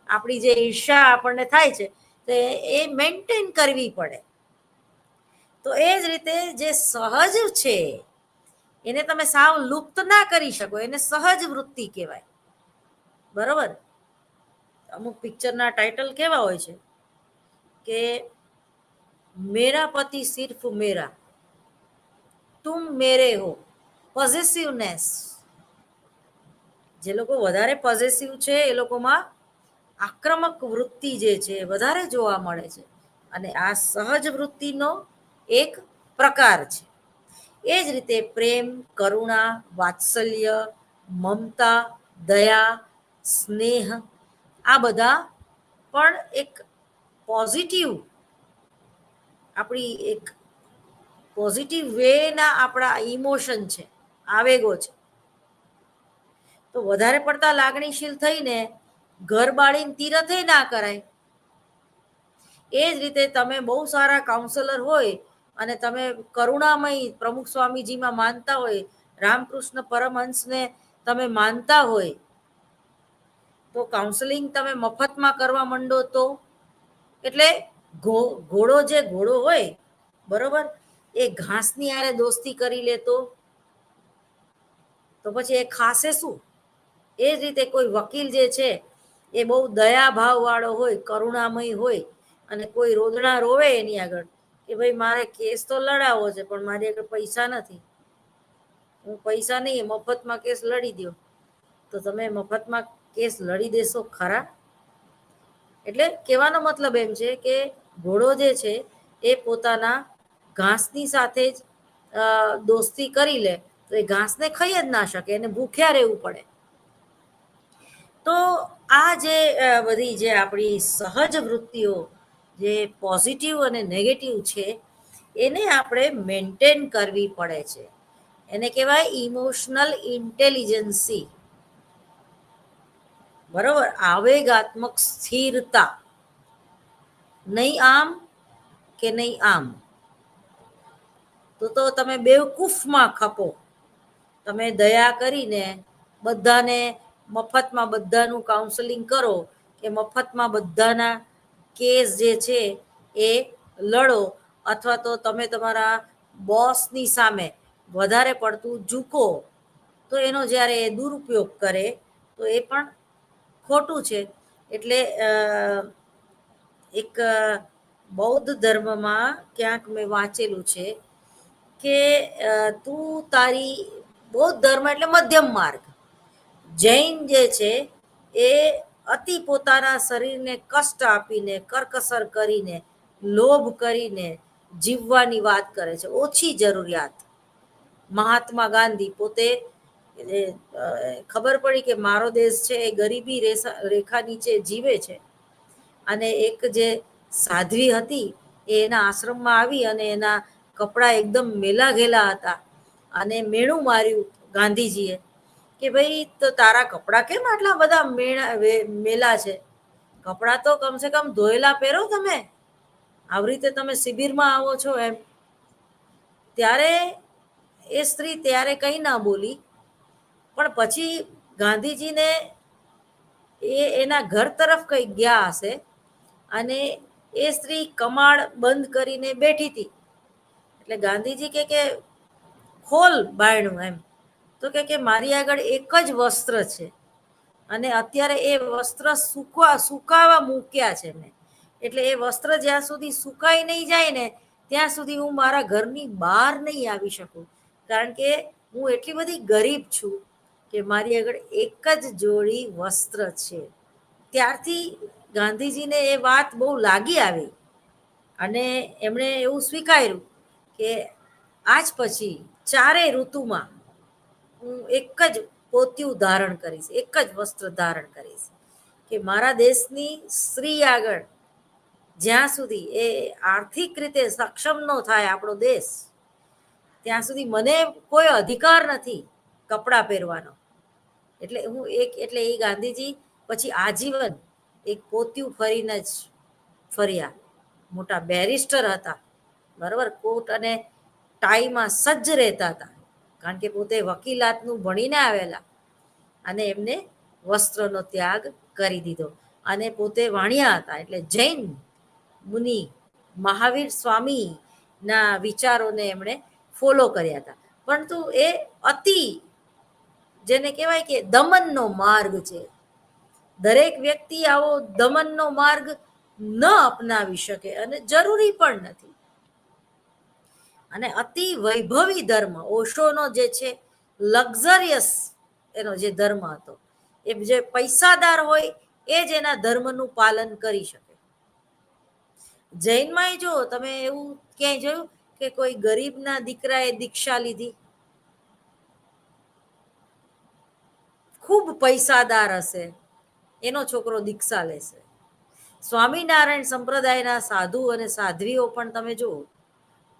આપણી જે ઈર્ષા આપણને થાય છે તો એ મેન્ટેન કરવી પડે. તો એ જ રીતે જે સહજ છે એને તમે સાવ લુપ્ત ના કરી શકો, એને સહજ વૃત્તિ કહેવાય. બરોબર. અમુક પિક્ચરના ટાઇટલ કેવા હોય છે કે મેરા પતિ સિર્ફ મેરા, તુમ મેરે હો, પોઝેસિવનેસ. જે લોકો વધારે પોઝેસિવ છે એ લોકોમાં આક્રમક વૃત્તિ જે છે વધારે જોવા મળે છે, અને આ સહજ વૃત્તિનો એક પ્રકાર છે. એ જ રીતે પ્રેમ, કરુણા, વાત્સલ્ય, મમતા, દયા, સ્નેહ આ બધા પણ એક પોઝિટિવ, આપણી એક પોઝિટિવ વેના આપણા ઇમોશન છે, આવેગો છે. તો વધારે પડતા લાગણીશીલ થઈને ઘર બાળીને તીરથે ના કરાય. એ જ રીતે તમે બહુ સારા કાઉન્સેલર હોય અને તમે કરુણામય પ્રમુખ સ્વામીજીમાં માનતા હોય, રામકૃષ્ણ પરમહંસને તમે માનતા હોય, તો કાઉન્સેલિંગ તમે મફતમાં કરવા માંડો તો, એટલે ઘોડો હોય બરોબર, એ ઘાસની આરે દોસ્તી કરી લેતો તો પછી એ ખાશે શું? એ જ રીતે કોઈ વકીલ જે છે એ બહુ દયા ભાવ વાળો હોય, કરુણામય હોય, અને કોઈ રોદણા રોવે એની આગળ કે ભાઈ મારે કેસ તો લડાવવો છે પણ મારી આગળ પૈસા નથી, હું પૈસા નહીં મફતમાં કેસ લડી દો, તો તમે મફતમાં કેસ લડી દેશો ખરા? એટલે કહેવાનો મતલબ એમ છે કે ઘોડો જે છે એ પોતાના ઘાસની સાથે જ દોસ્તી કરી લે તો એ ઘાસને ખાઈ જ ના શકે, એને ભૂખ્યા રહેવું પડે. તો આ જે બધી જે આપણી સહજ વૃત્તિઓ જે પોઝિટિવ અને નેગેટિવ છે એને આપણે મેન્ટેન કરવી પડે છે. એને કહેવાય ઇમોશનલ ઇન્ટેલિજન્સી. બરોબર. આવેગાત્મક સ્થિરતા. નહીં આમ કે નહીં આમ, તો તમે બેવકૂફમાં ખપો. તમે દયા કરીને બધાને મફતમાં બધાનું કાઉન્સેલિંગ કરો કે મફતમાં બધાના કેસ જે છે એ લડો, અથવા તો તમે તમારા બોસની સામે વધારે પડતું ઝૂકો, તો એનો જ્યારે એ દુરુપયોગ કરે તો એ પણ ખોટું છે. એટલે એક બૌદ્ધ ધર્મમાં ક્યાંક મેં વાંચેલું છે કે તું તારી બૌદ્ધ ધર્મ એટલે મધ્યમ માર્ગ. જૈન જે છે એ અતિ પોતાના શરીરને કષ્ટ આપીને, કરકસર કરીને, લોભ કરીને જીવવાની વાત કરે છે, ઓછી જરૂરિયાત. મહાત્મા ગાંધી પોતે ખબર પડી કે મારો દેશ છે એ ગરીબી રેખા નીચે જીવે છે, અને એક જે સાધ્વી હતી એ એના આશ્રમમાં આવી અને એના કપડાં એકદમ મેલા ઘેલા હતા અને મેણું માર્યું ગાંધીજીએ કે ભાઈ તો તારા કપડાં કેમ આટલા બધા મેલા છે, કપડાં તો કમસે કમ ધોયેલા પહેરો તમે, આવી રીતે તમે શિબિરમાં આવો છો એમ. ત્યારે એ સ્ત્રી ત્યારે કંઈ ના બોલી, પણ પછી ગાંધીજીને એના ઘર તરફ કંઈ ગયા હશે અને એ સ્ત્રી કમાડ બંધ કરીને બેઠી હતી. એટલે ગાંધીજી કે ખોલ બાયણું એમ. તો કે મારી આગળ એક જ વસ્ત્ર છે અને અત્યારે એ વસ્ત્ર સુકાવા મૂક્યા છે મેં, એટલે એ વસ્ત્ર જ્યાં સુધી સુકાઈ નહીં જાય ને ત્યાં સુધી હું મારા ઘરની બહાર નહીં આવી શકું, કારણ કે હું એટલી બધી ગરીબ છું કે મારી આગળ એક જ જોડી વસ્ત્ર છે. ત્યારથી ગાંધીજીને એ વાત બહુ લાગી આવી અને એમણે એવું સ્વીકાર્યું કે આજ પછી ચારેય ઋતુમાં હું એક જ પોતિયું ધારણ કરીશ, એક જ વસ્ત્ર ધારણ કરીશ, કે મારા દેશની સ્ત્રી આગળ જ્યાં સુધી એ આર્થિક રીતે સક્ષમ ન થાય આપણો દેશ, ત્યાં સુધી મને કોઈ અધિકાર નથી કપડાં પહેરવાનો. એટલે એ ગાંધીજી પછી આજીવન એક પોતિયું ફરીને જ ફર્યા. મોટા બેરિસ્ટર હતા, બરાબર, કોટ અને ટાઈમાં સજ્જ રહેતા હતા, કારણ કે પોતે વકીલાતનું ભણીને આવેલા અને એમને વસ્ત્રનો ત્યાગ કરી દીધો અને પોતે વાણિયા હતા, એટલે જૈન મુનિ મહાવીર સ્વામીના વિચારોને એમણે ફોલો કર્યા હતા. પરંતુ એ અતિ, જેને કહેવાય કે દમનનો માર્ગ છે, દરેક વ્યક્તિ આવો દમનનો માર્ગ ન અપનાવી શકે અને જરૂરી પણ નથી. અને અતિ વૈભવી ધર્મ ઓશોનો જે છે, લક્ઝરિયસ એનો જે ધર્મ હતો, એ જે પૈસાદાર હોય એ જ એના ધર્મનું પાલન કરી શકે. જૈનમાં જો તમે એવું ક્યાંય જોયું કે કોઈ ગરીબના દીકરાએ દીક્ષા લીધી? ખૂબ પૈસાદાર હશે એનો છોકરો દીક્ષા લેશે. સ્વામિનારાયણ સંપ્રદાયના સાધુ અને સાધ્વીઓ પણ તમે જુઓ,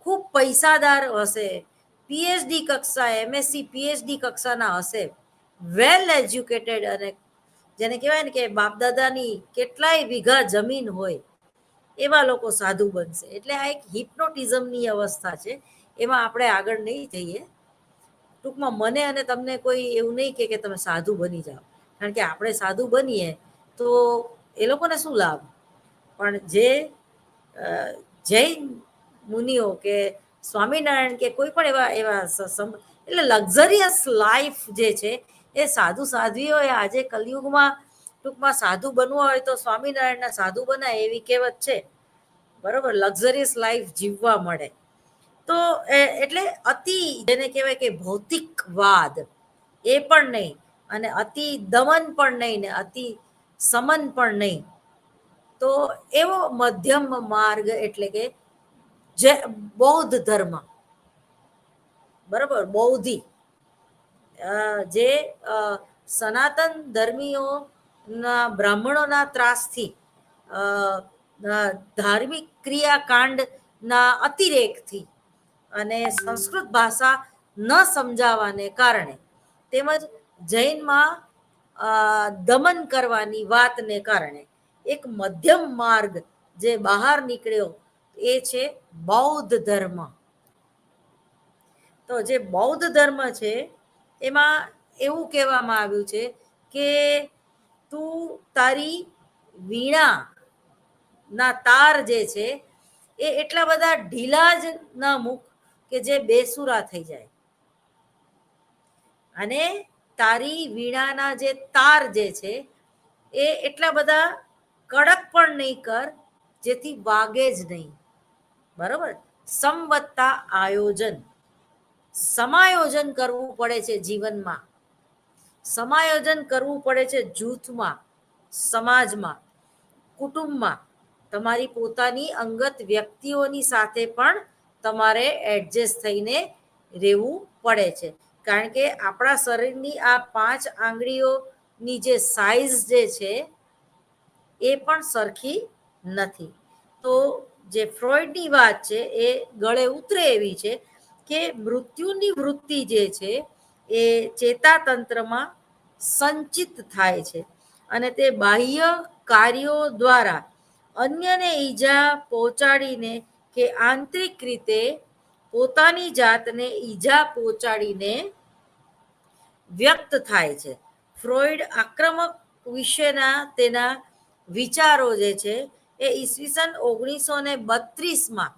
ખૂબ પૈસાદાર હશે, પીએચડી કક્ષા, એમએસસી પીએચડી કક્ષાના હશે, વેલ એજ્યુકેટેડ, અને જેને કહેવાય ને કે બાપદાદાની કેટલાય વીઘા જમીન હોય એવા લોકો સાધુ બનશે. એટલે આ એક હિપ્નોટિઝમની અવસ્થા છે, એમાં આપણે આગળ નહીં જઈએ. ટૂંકમાં મને અને તમને કોઈ એવું નહીં કે તમે સાધુ બની જાઓ, કારણ કે આપણે સાધુ બનીએ તો એ લોકોને શું લાભ? પણ જે જૈન મુનિઓ કે સ્વામિનારાયણ કે કોઈ પણ એવા એટલે લક્ઝરિયસ લાઈફ જે છે એ સાધુ સાધ્વીઓએ આજે કલયુગમાં ટૂંકમાં સાધુ બનવું હોય તો સ્વામિનારાયણના સાધુ બનાય એવી કહેવત છે, બરોબર, લક્ઝરિયસ લાઈફ જીવવા મળે. તો એટલે અતિ, જેને કહેવાય કે ભૌતિકવાદ, એ પણ નહીં, અને અતિ દમન પણ નહીં ને અતિ સમન પણ નહીં. તો એવો મધ્યમ માર્ગ એટલે કે જે બૌદ્ધ ધર્મ, બરાબર, બૌદ્ધી, જે સનાતન ધર્મીઓના બ્રાહ્મણોના ત્રાસથી, ધાર્મિક ક્રિયાકાંડના અતિરેકથી અને સંસ્કૃત ભાષા ન સમજાવવાને કારણે, તેમજ જૈનમાં દમન કરવાની વાતને કારણે એક મધ્યમ માર્ગ જે બહાર નીકળ્યો એ છે બૌદ્ધ ધર્મ. તો જે બૌદ્ધ ધર્મ છે એમાં એવું કહેવામાં આવ્યું છે કે તું તારી વીણા ના તાર જે છે એ એટલા બધા ઢીલા જ ન મૂક કે જે બેસુરા થઈ જાય, અને તારી વીણાના જે તાર જે છે એ એટલા બધા કડક પણ નહીં કર જેથી વાગે જ નહીં, બરાબર. સમવત્તા આયોજન, સમાયોજન કરવું પડે છે જીવનમાં, સમાયોજન કરવું પડે છે જૂથમાં, સમાજમાં, કુટુંબમાં, તમારી પોતાની અંગત વ્યક્તિઓની સાથે પણ તમારે એડજસ્ટ થઈને રહેવું પડે છે, કારણ કે આપણા શરીરની આ 5 આંગળીઓની જે સાઈઝ જે છે એ પણ સરખી નથી. તો જે ફ્રોઈડની વાત છે એ ગળે ઉતરે એવી છે કે મૃત્યુની વૃત્તિ જે છે એ ચેતાતંત્રમાં સંચિત થાય છે અને તે બાહ્ય કાર્યો દ્વારા અન્યને ઈજા પહોંચાડીને કે આંતરિક રીતે પોતાની જાતને ઈજા પહોંચાડીને વ્યક્ત થાય છે. ફ્રોઈડ આક્રમક વિશેના તેના વિચારો જે છે એ ઈસવીસન 1932માં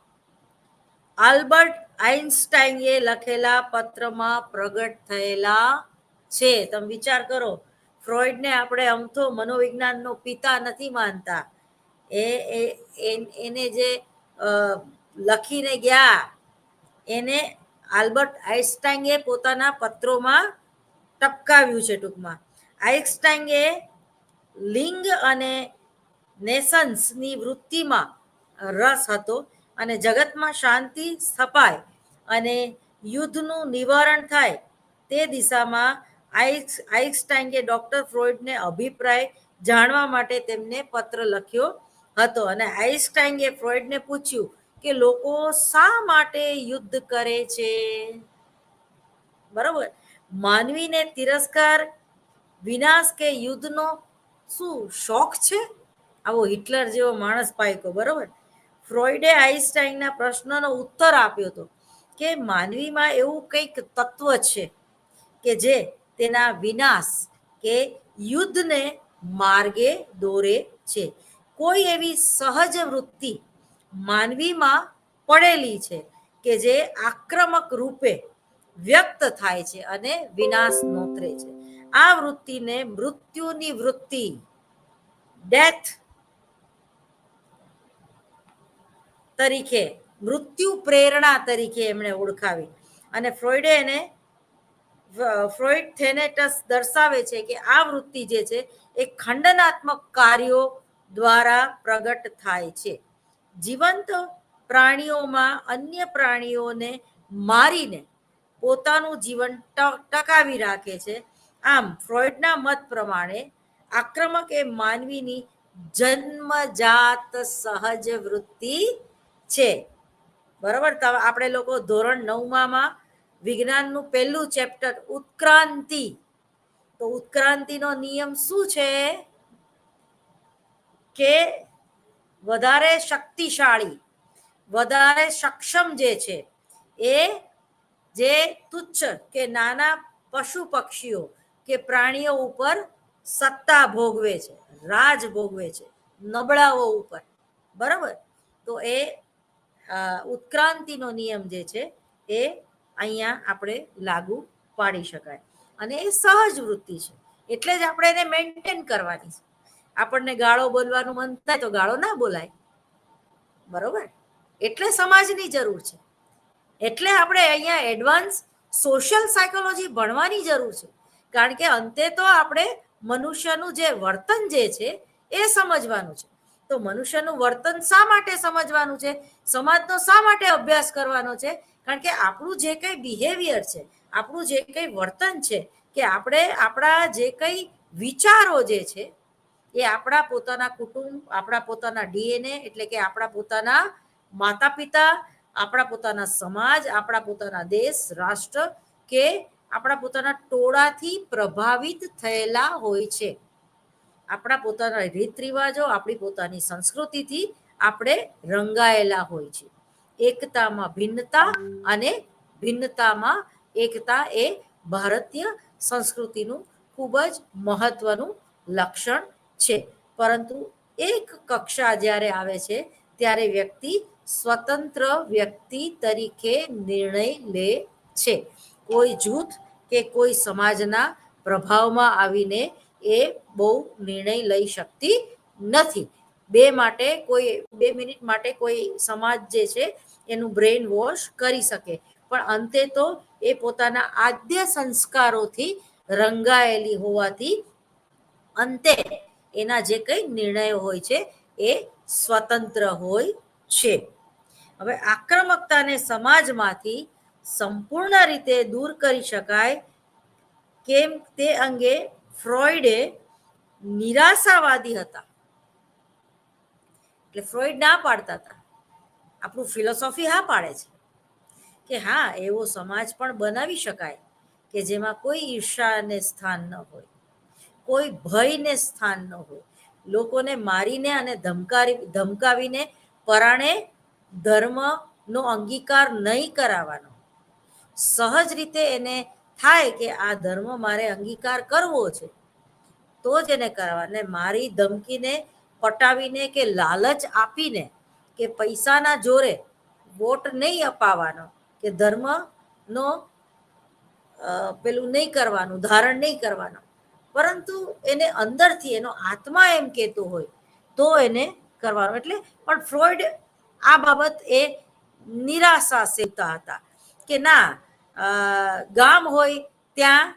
આલ્બર્ટ આઇન્સ્ટાઈને લખેલા પત્રમાં પ્રગટ થયેલા છે. તમે વિચાર કરો, ફ્રોઈડને આપણે આમ તો મનોવિજ્ઞાનનો પિતા નથી માનતા. એને જે લખીને ગયા એને આલ્બર્ટ આઇન્સ્ટાઈને પોતાના પત્રોમાં ટપકાવ્યું છે. ટૂંકમાં આઇન્સ્ટાઈને લિંગ અને નેસન્સની વૃત્તિમાં રસ હતો અને જગતમાં શાંતિ સ્થપાય અને યુદ્ધનું નિવારણ થાય તે દિશામાં આઇન્સ્ટાઈને ડોક્ટર ફ્રોઈડને અભિપ્રાય જાણવા માટે તેમને પત્ર લખ્યો હતો અને આઇન્સ્ટાઈને ફ્રોઈડને પૂછ્યું કે લોકો શા માટે યુદ્ધ કરે છે. બરોબર, માનવીને તિરસ્કાર, વિનાશ કે યુદ્ધનો શું શોખ છે? આવો હિટલર જેવો માણસ પાક્યો. બરોબર, ફ્રોઈડે આઇન્સ્ટાઈનના પ્રશ્નનો ઉત્તર આપ્યો હતો કે માનવીમાં એવું કંઈક તત્વ છે કે જે તેના વિનાશ કે યુદ્ધને માર્ગે દોરે છે. કોઈ એવી સહજ વૃત્તિ માનવીમાં પડેલી છે કે જે આક્રમક રૂપે વ્યક્ત થાય છે અને વિનાશ નોતરે છે. આ વૃત્તિને મૃત્યુની વૃત્તિ, ડેથ તરીકે, મૃત્યુ પ્રેરણા તરીકે એમણે ઓળખાવી અને ફ્રોઈડ થેનેટસ દર્શાવે છે કે આ વૃત્તિ જે છે એ ખંડનાત્મક કાર્યો દ્વારા પ્રગટ થાય છે. જીવંત પ્રાણીઓમાં અન્ય પ્રાણીઓને મારીને પોતાનું જીવન ટકાવી રાખે છે. આમ ફ્રોઈડના મત પ્રમાણે આક્રમક એ માનવીની જન્મજાત સહજ વૃત્તિ છે. બરાબર, આપણે લોકો ધોરણ 9માં વિજ્ઞાનનું પહેલું ચેપ્ટર ઉત્ક્રાંતિ, તો ઉત્ક્રાંતિનો નિયમ શું છે કે વધારે શક્તિશાળી, વધારે સક્ષમ જે છે એ જે તુચ્છ કે નાના પશુ પક્ષીઓ કે પ્રાણીઓ ઉપર સત્તા ભોગવે છે, રાજ ભોગવે છે નબળાઓ ઉપર. બરાબર, તો એ ઉત્ક્રાંતિનો નિયમ જે છે એ અહીંયા આપણે લાગુ પાડી શકાય અને એ સહજ વૃત્તિ છે એટલે જ આપણે એને મેન્ટેન કરવાની છે. આપણને ગાળો બોલવાનું મન થાય તો ગાળો ના બોલાય. બરોબર, એટલે સમાજની જરૂર છે. એટલે આપણે અહીંયા એડવાન્સ સોશિયલ સાયકોલોજી ભણવાની જરૂર છે, કારણ કે અંતે તો આપણે મનુષ્યનું જે વર્તન જે છે એ સમજવાનું છે. તો મનુષ્યનું વર્તન શા માટે સમજવાનું છે, સમાજનો શા માટે અભ્યાસ કરવાનો છે? કારણ કે આપણું જે કંઈ બિહેવિયર છે, આપણું જે કંઈ વર્તન છે, કે આપણે આપણા જે કંઈ વિચારો જે છે એ આપણા પોતાના કુટુંબ, આપણા પોતાના ડીએનએ એટલે કે આપણા પોતાના માતા પિતા, આપણા પોતાના સમાજ, આપણા પોતાના દેશ રાષ્ટ્ર કે આપણા પોતાના ટોળાથી પ્રભાવિત થયેલા હોય છે. આપણા પોતાના રીત રિવાજો, આપણી પોતાની સંસ્કૃતિથી આપણે રંગાયેલા હોય છે. એકતામાં ભિન્નતા અને ભિન્નતામાં એકતા એ ભારતીય સંસ્કૃતિનું ખૂબ જ મહત્વનું લક્ષણ છે. પરંતુ એક કક્ષા જ્યારે આવે છે ત્યારે વ્યક્તિ સ્વતંત્ર વ્યક્તિ તરીકે નિર્ણય લે છે. કોઈ જૂથ કે કોઈ સમાજના પ્રભાવમાં આવીને એ બહુ નિર્ણય લઈ શકતી નથી. બે મિનિટ માટે કોઈ સમાજ જે છે એનું બ્રેઇન વોશ કરી શકે, પણ અંતે તો એ પોતાના આદ્ય સંસ્કારોથી રંગાયેલી હોવાથી અંતે એના જે કંઈ નિર્ણયો હોય છે એ સ્વતંત્ર હોય છે. હવે આક્રમકતાને સમાજમાંથી સંપૂર્ણ રીતે દૂર કરી શકાય કેમ તે અંગે ફ્રોઈડે નિરાશાવાદી હતા. એટલે ફ્રોઈડ ના પાડતા હતા આપણું ફિલોસોફી હા પાડે છે કે હા એવો સમાજ પણ બનાવી શકાય કે જેમાં કોઈ ઈર્ષાને સ્થાન ન હોય, કોઈ ભયને સ્થાન ન હોય, લોકોને મારીને અને ધમકાવીને પરાણે ધર્મનો અંગીકાર નહીં કરાવવાનો. સહજ રીતે એને થાય કે આ ધર્મ મારે અંગીકાર કરવો છે તો જ એને કરવા, ને મારી ધમકીને પટાવીને કે લાલચ આપીને કે પૈસાના જોરે વોટ નહીં અપાવવાનો કે ધર્મનો પેલું નહીં કરવાનું, ધારણ નહીં કરવાનું, પરંતુ એને અંદરથી એનો આત્મા એમ કહેતો હોય તો એને કરવાનું. એટલે પણ ફ્રોઈડ આ બાબત એ નિરાશા સેવતા હતા કે ના ગામ હોય ત્યાં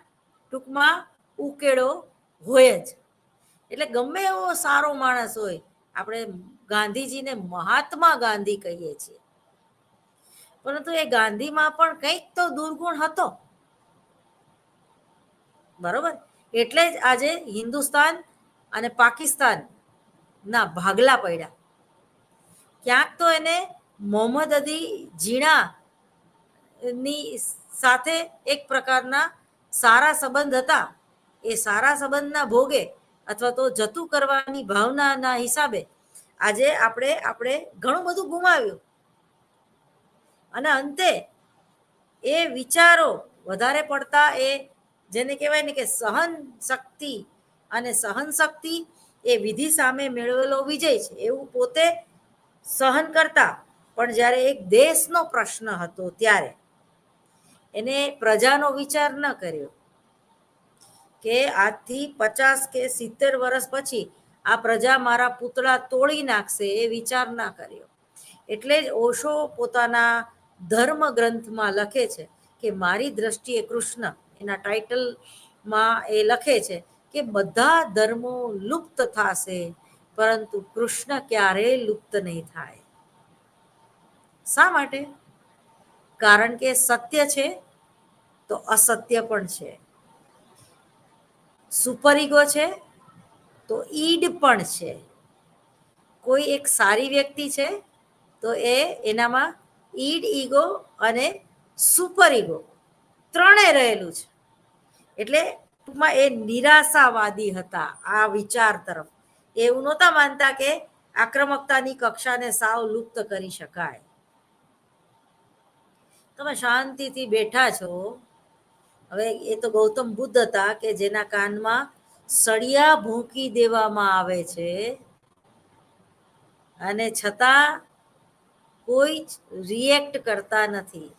ટૂંકમાં ઉકેળો હોય જ. એટલે ગમે એવો સારો માણસ હોય, આપણે ગાંધીજીને મહાત્મા ગાંધી કહીએ છીએ, પરંતુ એ ગાંધીમાં પણ કંઈક તો દુર્ગુણ હતો, બરોબર. એટલે જ આજે હિન્દુસ્તાન અને પાકિસ્તાન ના ભાગલા પડ્યા. ક્યાંક તો એને મોહમ્મદ અલી જીણા ની સાથે એક પ્રકારના સારા સંબંધ હતા. એ સારા સંબંધના ભોગે અથવા તો જતું કરવાની ભાવનાના હિસાબે આજે આપણે ઘણું બધું ગુમાવ્યું, અને અંતે એ વિચારો વધારે પડતા એ જેને કહેવાય ને કે સહન શક્તિ, અને સહન શક્તિ એ વિધિ સામે મેળવેલો વિજય છે એવું પોતે સહન કરતા. પણ જ્યારે એક દેશનો પ્રશ્ન હતો ત્યારે એને પ્રજાનો વિચાર ન કર્યો કે આજથી 50 કે 70 વર્ષ પછી આ પ્રજા મારા પૂતળા તોડી નાખશે, એ વિચાર ના કર્યો. એટલે જ ઓશો પોતાના ધર્મ ગ્રંથમાં લખે છે કે મારી દ્રષ્ટિએ કૃષ્ણ, એના ટાઇટલમાં એ લખે છે કે બધા ધર્મો લુપ્ત થશે પરંતુ કૃષ્ણ ક્યારેય લુપ્ત નહીં થાય. શા માટે? કારણ કે સત્ય છે તો અસત્ય પણ છે, સુપર ઈગો છે તો ઈડ પણ છે. કોઈ એક સારી વ્યક્તિ છે તો એનામાં ઈડ ઈગો અને સુપર ઈગો ત્રણે રહેલું છે. એટલે ટૂંકમાં એ નિરાશાવાદી હતા આ વિચાર તરફ. એવું નહોતા માનતા કે આક્રમકતાની કક્ષાને સાવ લુપ્ત કરી શકાય. તમે શાંતિથી બેઠા છો. હવે એ તો ગૌતમ બુદ્ધ હતા કે જેના કાનમાં સળિયા ભૂંકી દેવામાં આવે છે અને છતાં કોઈ જ રિએક્ટ કરતા નથી.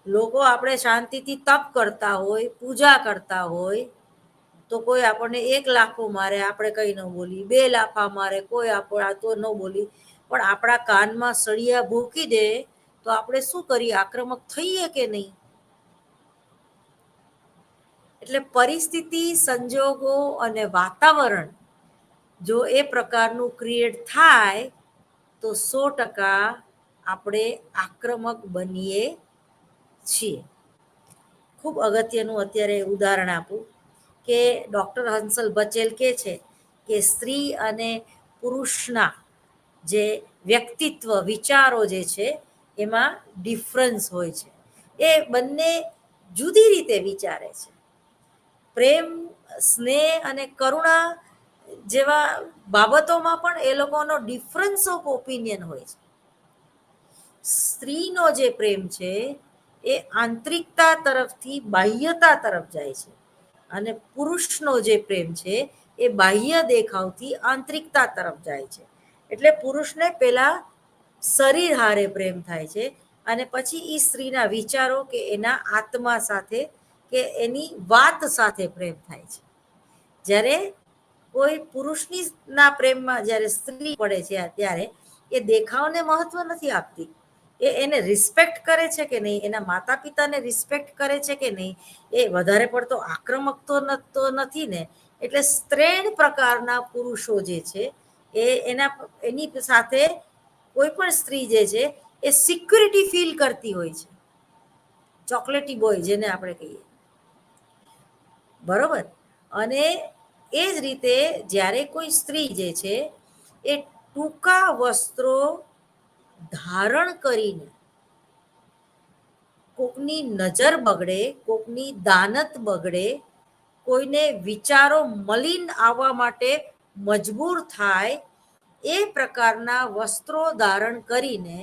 લોકો આપણે શાંતિથી તપ કરતા હોય, પૂજા કરતા હોય તો કોઈ આપણને 1 લાફો મારે, આપણે કંઈ ન બોલી, 2 લાફા મારે, કોઈ આપણા તો ન બોલી, પણ આપણા કાનમાં સળિયા ભૂંકી દે તો આપણે શું કરીએ? આક્રમક થઈએ કે નહીં? એટલે પરિસ્થિતિ, સંજોગો અને વાતાવરણ જો એ પ્રકારનું ક્રિએટ થાય તો 100% આપણે આક્રમક બનીએ છીએ. ખૂબ અગત્યનું અત્યારે ઉદાહરણ આપું કે ડૉક્ટર હંસલ બચેલ કહે છે કે સ્ત્રી અને પુરુષના જે વ્યક્તિત્વ, વિચારો જે છે એમાં ડિફરન્સ હોય છે. એ બંને જુદી રીતે વિચારે છે. પ્રેમ, સ્નેહ અને કરુણા જેવા બાબતોમાં પણ એ લોકોનો ડિફરન્સ ઓફ ઓપિનિયન હોય છે. સ્ત્રીનો જે પ્રેમ છે એ આંતરિકતા તરફથી બાહ્યતા તરફ જાય છે, અને પુરુષનો જે પ્રેમ છે એ બાહ્ય દેખાવથી આંતરિકતા તરફ જાય છે. એટલે પુરુષને પહેલા શરીર હારે પ્રેમ થાય છે અને પછી એ સ્ત્રીના વિચારો કે એના આત્મા સાથે કે એની વાત સાથે પ્રેમ થાય છે. જ્યારે કોઈ પુરુષની ના પ્રેમમાં જ્યારે સ્ત્રી પડે છે ત્યારે એ દેખાવને મહત્વ નથી આપતી, એને રિસ્પેક્ટ કરે છે કે નહીં, એના માતા પિતાને રિસ્પેક્ટ કરે છે કે નહીં, એ વધારે પડતો આક્રમક તો નથી ને. એટલે સ્ત્રીણ પ્રકારના પુરુષો જે છે એની સાથે કોઈ પણ સ્ત્રી જે છે એ સિક્યુરિટી ફીલ કરતી હોય છે. ચોકલેટી બોય જેને આપણે કહીએ, બરોબર. અને એ જ રીતે જ્યારે કોઈ સ્ત્રી જે છે એ ટૂંકા વસ્ત્રો ધારણ કરીને કોકની નજર બગડે, કોકની દાનત બગડે, કોઈને વિચારો મલિન આવવા માટે મજબૂર થાય એ પ્રકારના વસ્ત્રો ધારણ કરીને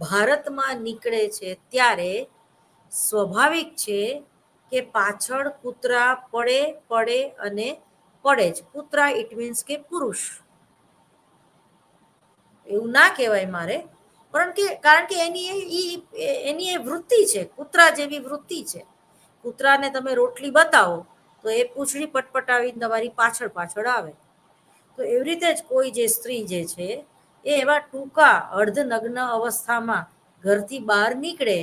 ભારતમાં નીકળે છે ત્યારે સ્વાભાવિક છે કે પાછળ કૂતરા પડે પડે અને પડે જ. કૂતરા ઇટ મીન્સ કે પુરુષ. એવું ના કહેવાય મારે, કારણ કે એની એ વૃત્તિ છે, કૂતરા જેવી વૃત્તિ છે. કૂતરાને તમે રોટલી બતાવો તો એ પૂંછડી પટપટાવીને તમારી પાછળ પાછળ આવે. તો એવી રીતે જ કોઈ જે સ્ત્રી જે છે એ એવા ટૂંકા અર્ધનગ્ન અવસ્થામાં ઘરથી બહાર નીકળે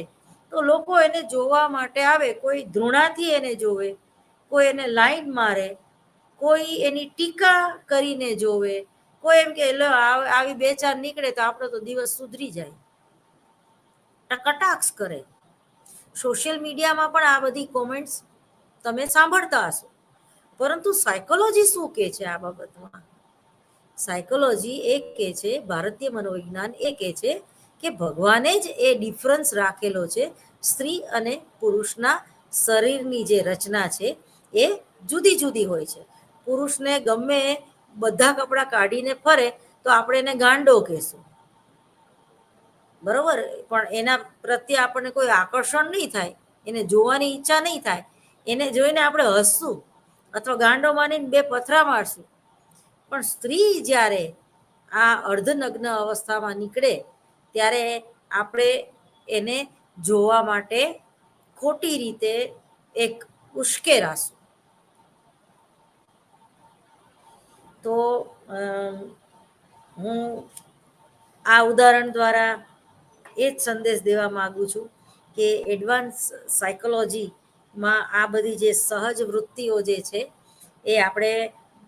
તો લોકો એને જોવા માટે આવે. કોઈ ધૃણાથી એને જોવે, કોઈ એને લાઈન મારે, કોઈ એની ટીકા કરીને જોવે, કોઈ એમ કે આવી બે ચાર નીકળે તો આપણો તો દિવસ સુધરી જાય, કટાક્ષ કરે. સોશિયલ મીડિયામાં પણ આ બધી કોમેન્ટ્સ તમે સાંભળતા હશો. પરંતુ સાયકોલોજી શું કહે છે આ બાબતમાં? સાયકોલોજી એ કહે છે, ભારતીય મનોવિજ્ઞાન એ કહે છે કે ભગવાને જ એ ડિફરન્સ રાખેલો છે. સ્ત્રી અને પુરુષના શરીરની જે રચના છે એ જુદી જુદી હોય છે. પુરુષને ગમે બધા કપડાં કાઢીને ફરે તો આપણે એને ગાંડો કહેશું, બરોબર? પણ એના પ્રત્યે આપણને કોઈ આકર્ષણ નહીં થાય, એને જોવાની ઈચ્છા નહીં થાય. એને જોઈને આપણે હસશું અથવા ગાંડો માનીને બે પથરા મારશું. પણ સ્ત્રી જ્યારે આ અર્ધનગ્ન અવસ્થામાં નીકળે ત્યારે આપણે એને જોવા માટે ખોટી રીતે એક ઉશ્કેરાશું. તો હું આ ઉદાહરણ દ્વારા એ જ સંદેશ દેવા માંગુ છું કે એડવાન્સ સાયકોલોજીમાં આ બધી જે સહજ વૃત્તિઓ જે છે એ આપણે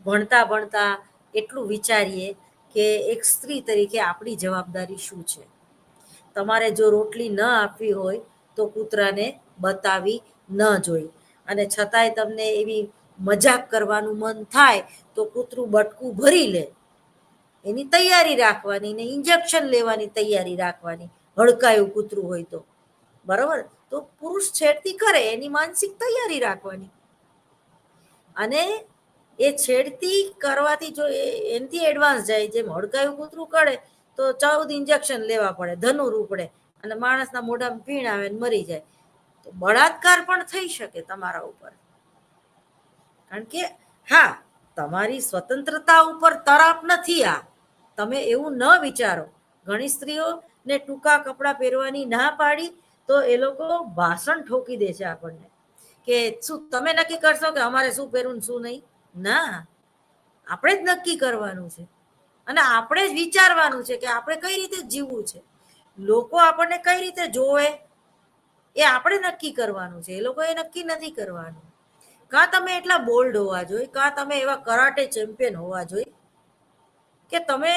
ભણતા ભણતા એટલું વિચારીએ કે એક સ્ત્રી તરીકે આપણી જવાબદારી શું છે. તમારે જો રોટલી ન આપવી હોય તો કૂતરાને બતાવી ન જોઈ, અને છતાંય તમને એવી મજાક કરવાનું મન થાય તો કૂતરું બટકું ભરી લે, એની તૈયારી રાખવાની ને ઇન્જેક્શન લેવાની તૈયારી રાખવાની, હડકાયું કૂતરું હોય તો, બરોબર? તો પુરુષ છેડતી કરે એની માનસિક તૈયારી રાખવાની. અને એ છેડતી કરવાથી જો એનથી એડવાન્સ જાય, જેમ હડકાયું કૂતરું કરે તો 14 ઇન્જેક્શન લેવા પડે, ધનુર ઉપડે અને માણસના મોઢામાં પીણ આવે ને મરી જાય. તો બળાત્કાર પણ થઈ શકે તમારા ઉપર. કારણ કે હા, તમારી સ્વતંત્રતા ઉપર તરાપ નથી આ, તમે એવું ન વિચારો. ઘણી સ્ત્રીઓને ટૂંકા કપડાં પહેરવાની ના પાડી તો એ લોકો ભાષણ ઠોકી દે છે આપણને કે શું તમે નક્કી કરશો કે અમારે શું પહેરવું ને શું નહીં? ના, આપણે જ નક્કી કરવાનું છે અને આપણે જ વિચારવાનું છે કે આપણે કઈ રીતે જીવવું છે. લોકો આપણને કઈ રીતે જોવે એ આપણે નક્કી કરવાનું છે, એ લોકો એ નક્કી નથી કરવાનું. કાં તમે એટલા બોલ્ડ હોવા જોઈએ, કાં તમે એવા કરાટે ચેમ્પિયન હોવા જોઈએ કે તમે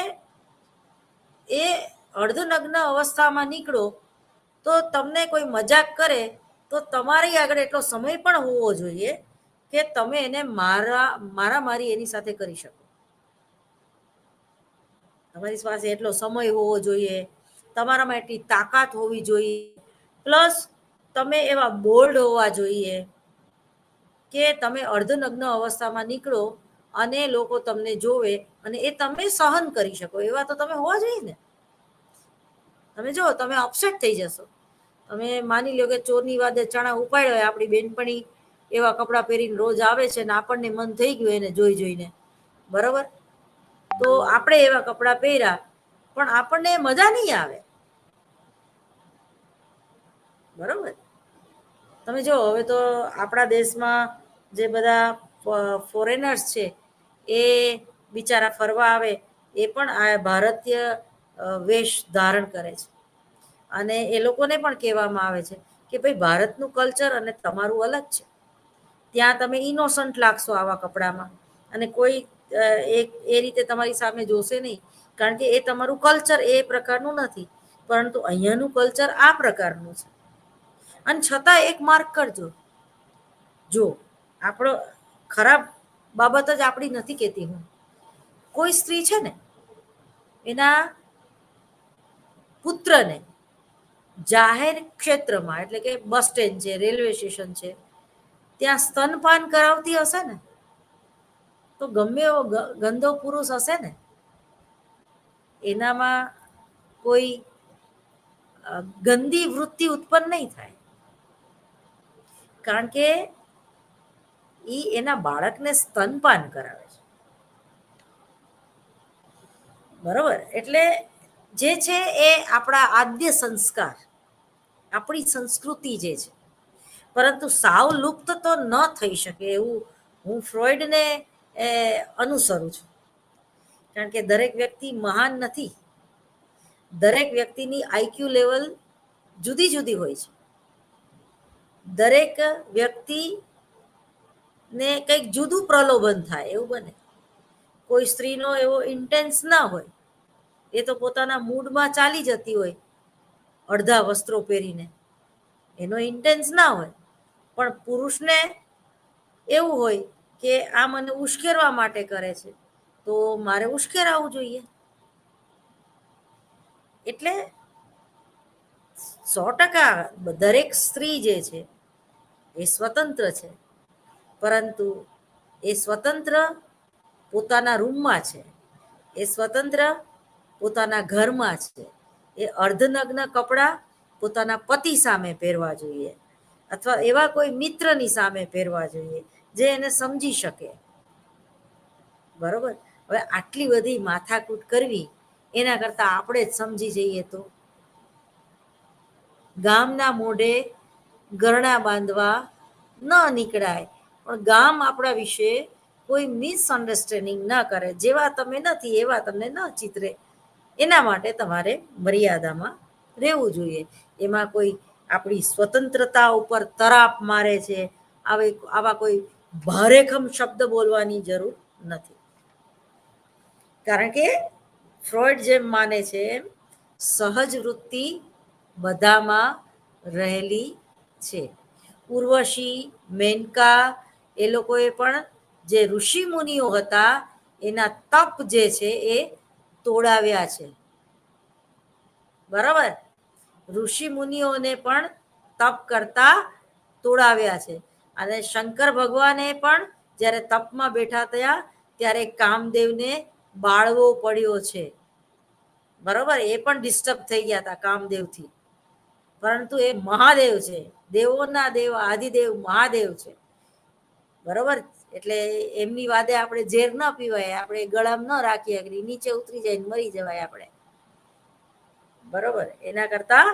એ અર્ધનગ્ન અવસ્થામાં નીકળો તો તમને કોઈ મજાક કરે તો તમારી આગળ એટલો સમય પણ હોવો જોઈએ કે તમે એને મારામારી એની સાથે કરી શકો. તમારી પાસે એટલો સમય હોવો જોઈએ, તમારામાં એટલી તાકાત હોવી જોઈએ, પ્લસ તમે એવા બોલ્ડ હોવા જોઈએ કે તમે અર્ધનગ્ન અવસ્થામાં નીકળો અને લોકો તમને જોવે અને એ તમે સહન કરી શકો, એવા તો તમે હોવા જોઈએ ને. તમે જો તમે અપસેટ થઈ જશો. તમે માની લો કે ચોરની વાદે ચણા ઉપાડ્યો હોય, આપણી બેનપણી એવા કપડાં પહેરીને રોજ આવે છે ને આપણને મન થઈ ગયું એને જોઈ જોઈને, બરોબર? તો આપણે એવા કપડાં પહેર્યા પણ આપણને મજા નહીં આવે, બરોબર? તમે જો હવે તો આપણા દેશમાં જે બધા ફોરેનર્સ છે એ બિચારા ફરવા આવે એ પણ આ ભારતીય વેશ ધારણ કરે છે. અને એ લોકોને પણ કહેવામાં આવે છે કે ભાઈ ભારતનું કલ્ચર અને તમારું અલગ છે. ત્યાં તમે ઇનોસન્ટ લાગશો આવા કપડામાં અને કોઈ એ રીતે તમારી સામે જોશે નહીં, કારણ કે એ તમારું કલ્ચર એ પ્રકારનું નથી. પરંતુ અહીંયાનું કલ્ચર આ પ્રકારનું છે. અને છતાં એક માર્ક કરજો, જો આપણો ખરાબ બાબત જ આપણી નથી કહેતી હું, કોઈ સ્ત્રી છે ને એના પુત્રને જાહેર ક્ષેત્રમાં એટલે કે બસ સ્ટેન્ડ છે, રેલવે સ્ટેશન છે, ત્યાં સ્તનપાન કરાવતી હશે ને તો ગમે એવો ગંદો પુરુષ હશે ને એનામાં કોઈ ગંદી વૃત્તિ ઉત્પન્ન નહીં થાય, કારણ કે એ એના બાળકને સ્તનપાન કરાવે છે. બરોબર, એટલે જે છે એ આપણા આદ્ય સંસ્કાર, આપણી સંસ્કૃતિ જે છે, પરંતુ સાવ લુપ્ત તો ન થઈ શકે એવું હું ફ્રોઈડને અનુસરું છું. કારણ કે દરેક વ્યક્તિ મહાન નથી, દરેક વ્યક્તિની આઈક્યુ લેવલ જુદી જુદી હોય છે. દરેક વ્યક્તિને કંઈક જુદું પ્રલોભન થાય એવું બને. કોઈ સ્ત્રીનો એવો ઇન્ટેન્સ ના હોય, એ તો પોતાના મૂડમાં ચાલી જતી હોય અડધા વસ્ત્રો પહેરીને, એનો ઇન્ટેન્સ ના હોય. પણ પુરુષને એવું હોય કે આ મને ઉશ્કેરવા માટે કરે છે તો મારે ઉશ્કેરાવું જોઈએ. એટલે 100% દરેક સ્ત્રી જે છે એ સ્વતંત્ર છે, પરંતુ એ સ્વતંત્ર પોતાના રૂમમાં છે, એ સ્વતંત્ર પોતાના ઘરમાં છે. એ અર્ધનગ્ન કપડાં પોતાના પતિ સામે પહેરવા જોઈએ, અથવા એવા કોઈ મિત્રની સામે પહેરવા જોઈએ જે એને સમજી શકે. બરોબર, હવે આટલી બધી માથાકૂટ કરવી એના કરતાં આપણે જ સમજી જઈએ તો. ગામના મોઢે ગરણા બાંધવા ન નીકળાય, પણ ગામ આપણા વિશે કોઈ મિસઅન્ડરસ્ટેન્ડિંગ ન કરે. જેવા તમે નથી એવા તમને ન ચિતરે, એના માટે તમારે મર્યાદામાં રહેવું જોઈએ. એમાં કોઈ આપણી સ્વતંત્રતા ઉપર તરાપ મારે છે આવા કોઈ ભારેખમ શબ્દ બોલવાની જરૂર નથી. કારણ કે ફ્રોઈડ જેમ માને છે એમ સહજ વૃત્તિ બધામાં રહેલી છે. ઉર્વશી, મેનકા એ લોકોએ પણ જે ઋષિ મુનિઓ હતા એના તપ જે છે એ તોડાવ્યા છે. બરાબર, ઋષિ મુનિઓને પણ તપ કરતા તોડાવ્યા છે. અને શંકર ભગવાને પણ જ્યારે તપમાં બેઠા થયા ત્યારે કામદેવને બાળવો પડ્યો છે. બરોબર, એ પણ ડિસ્ટર્બ થઈ ગયા હતા કામદેવથી, પરંતુ એ મહાદેવ છે, દેવોના દેવ આદિદેવ મહાદેવ છે. બરોબર, એટલે એમની વાદે આપણે ઝેર ન પીવાય, આપણે ગળામાં ન રાખીએ, નીચે ઉતરી જાય મરી જવાય આપણે. બરોબર, એના કરતા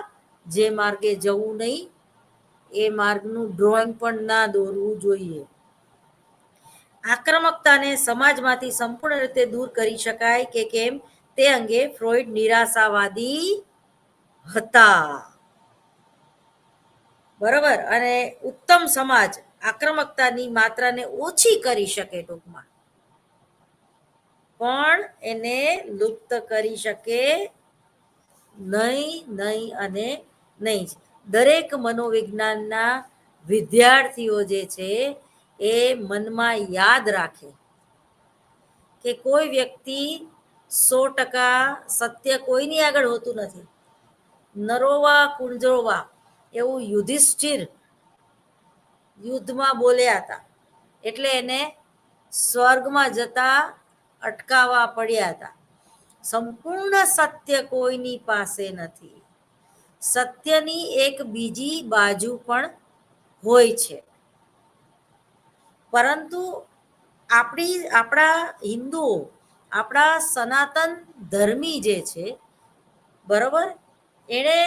જે માર્ગે જવું નહીં એ માર્ગનું ડ્રોઈંગ પણ ના દોરવું જોઈએ. આક્રમકતાને સમાજમાંથી સંપૂર્ણ રીતે દૂર કરી શકાય કે કેમ તે અંગે ફ્રોઈડ નિરાશાવાદી હતા. બરોબર, અને ઉત્તમ સમાજ આક્રમકતાની માત્રાને ઓછી કરી શકે ટૂંકમાં, પણ એને લુપ્ત કરી શકે નહીં, નહીં અને નહીં જ. દરેક મનોવિજ્ઞાનના વિદ્યાર્થીઓ જે છે એ મનમાં યાદ રાખે કે કોઈ વ્યક્તિ 100% સત્ય કોઈની આગળ હોતું નથી. નરોવા કુંજરોવા એવું યુધિષ્ઠિર યુદ્ધમાં બોલ્યા હતા, એટલે એને સ્વર્ગમાં જતા અટકાવવા પડ્યા હતા. સંપૂર્ણ સત્ય કોઈની પાસે નથી. સત્યની એક બીજી બાજુ પણ હોય છે, પરંતુ આપણા હિન્દુઓ, આપણા સનાતન ધર્મી જે છે, બરોબર, એણે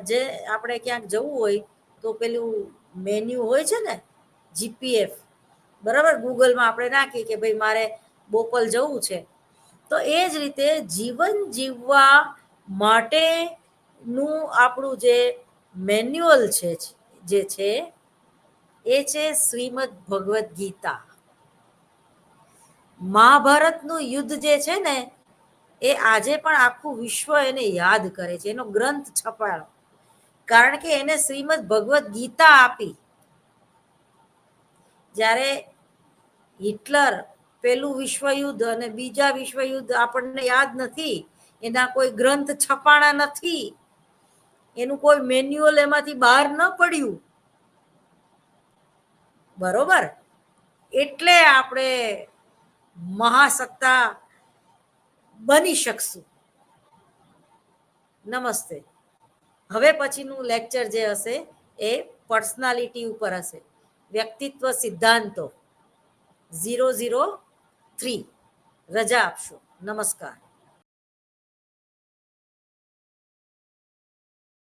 જે આપણે ક્યાંક જવું હોય તો પેલું મેન્યુ હોય છે ને જીપીએફ, બરાબર, ગૂગલમાં આપણે નાખીએ કે ભાઈ મારે બોપલ જવું છે, તો એ જ રીતે જીવન જીવવા માટેનું આપણું જે મેન્યુઅલ છે જે છે એ છે શ્રીમદ ભગવદ્ ગીતા. મહાભારતનું યુદ્ધ જે છે ને એ આજે પણ આખું વિશ્વ એને યાદ કરે છે, એનો ગ્રંથ છપાયો, કારણ કે એને શ્રીમદ ભગવદ્ ગીતા આપી. જ્યારે હિટલર પેલું વિશ્વયુદ્ધ અને બીજા વિશ્વયુદ્ધ આપણને યાદ નથી, એના કોઈ ગ્રંથ છપાણા નથી, એનું કોઈ મેન્યુઅલ એમાંથી બહાર ન પડ્યું, બરોબર. એટલે આપણે મહાસત્તા બની શકશું. નમસ્તે. હવે પછીનું લેક્ચર જે હશે એ પર્સનાલિટી ઉપર હશે, વ્યક્તિત્વ સિદ્ધાંતો 003. રજા આપશો. નમસ્કાર.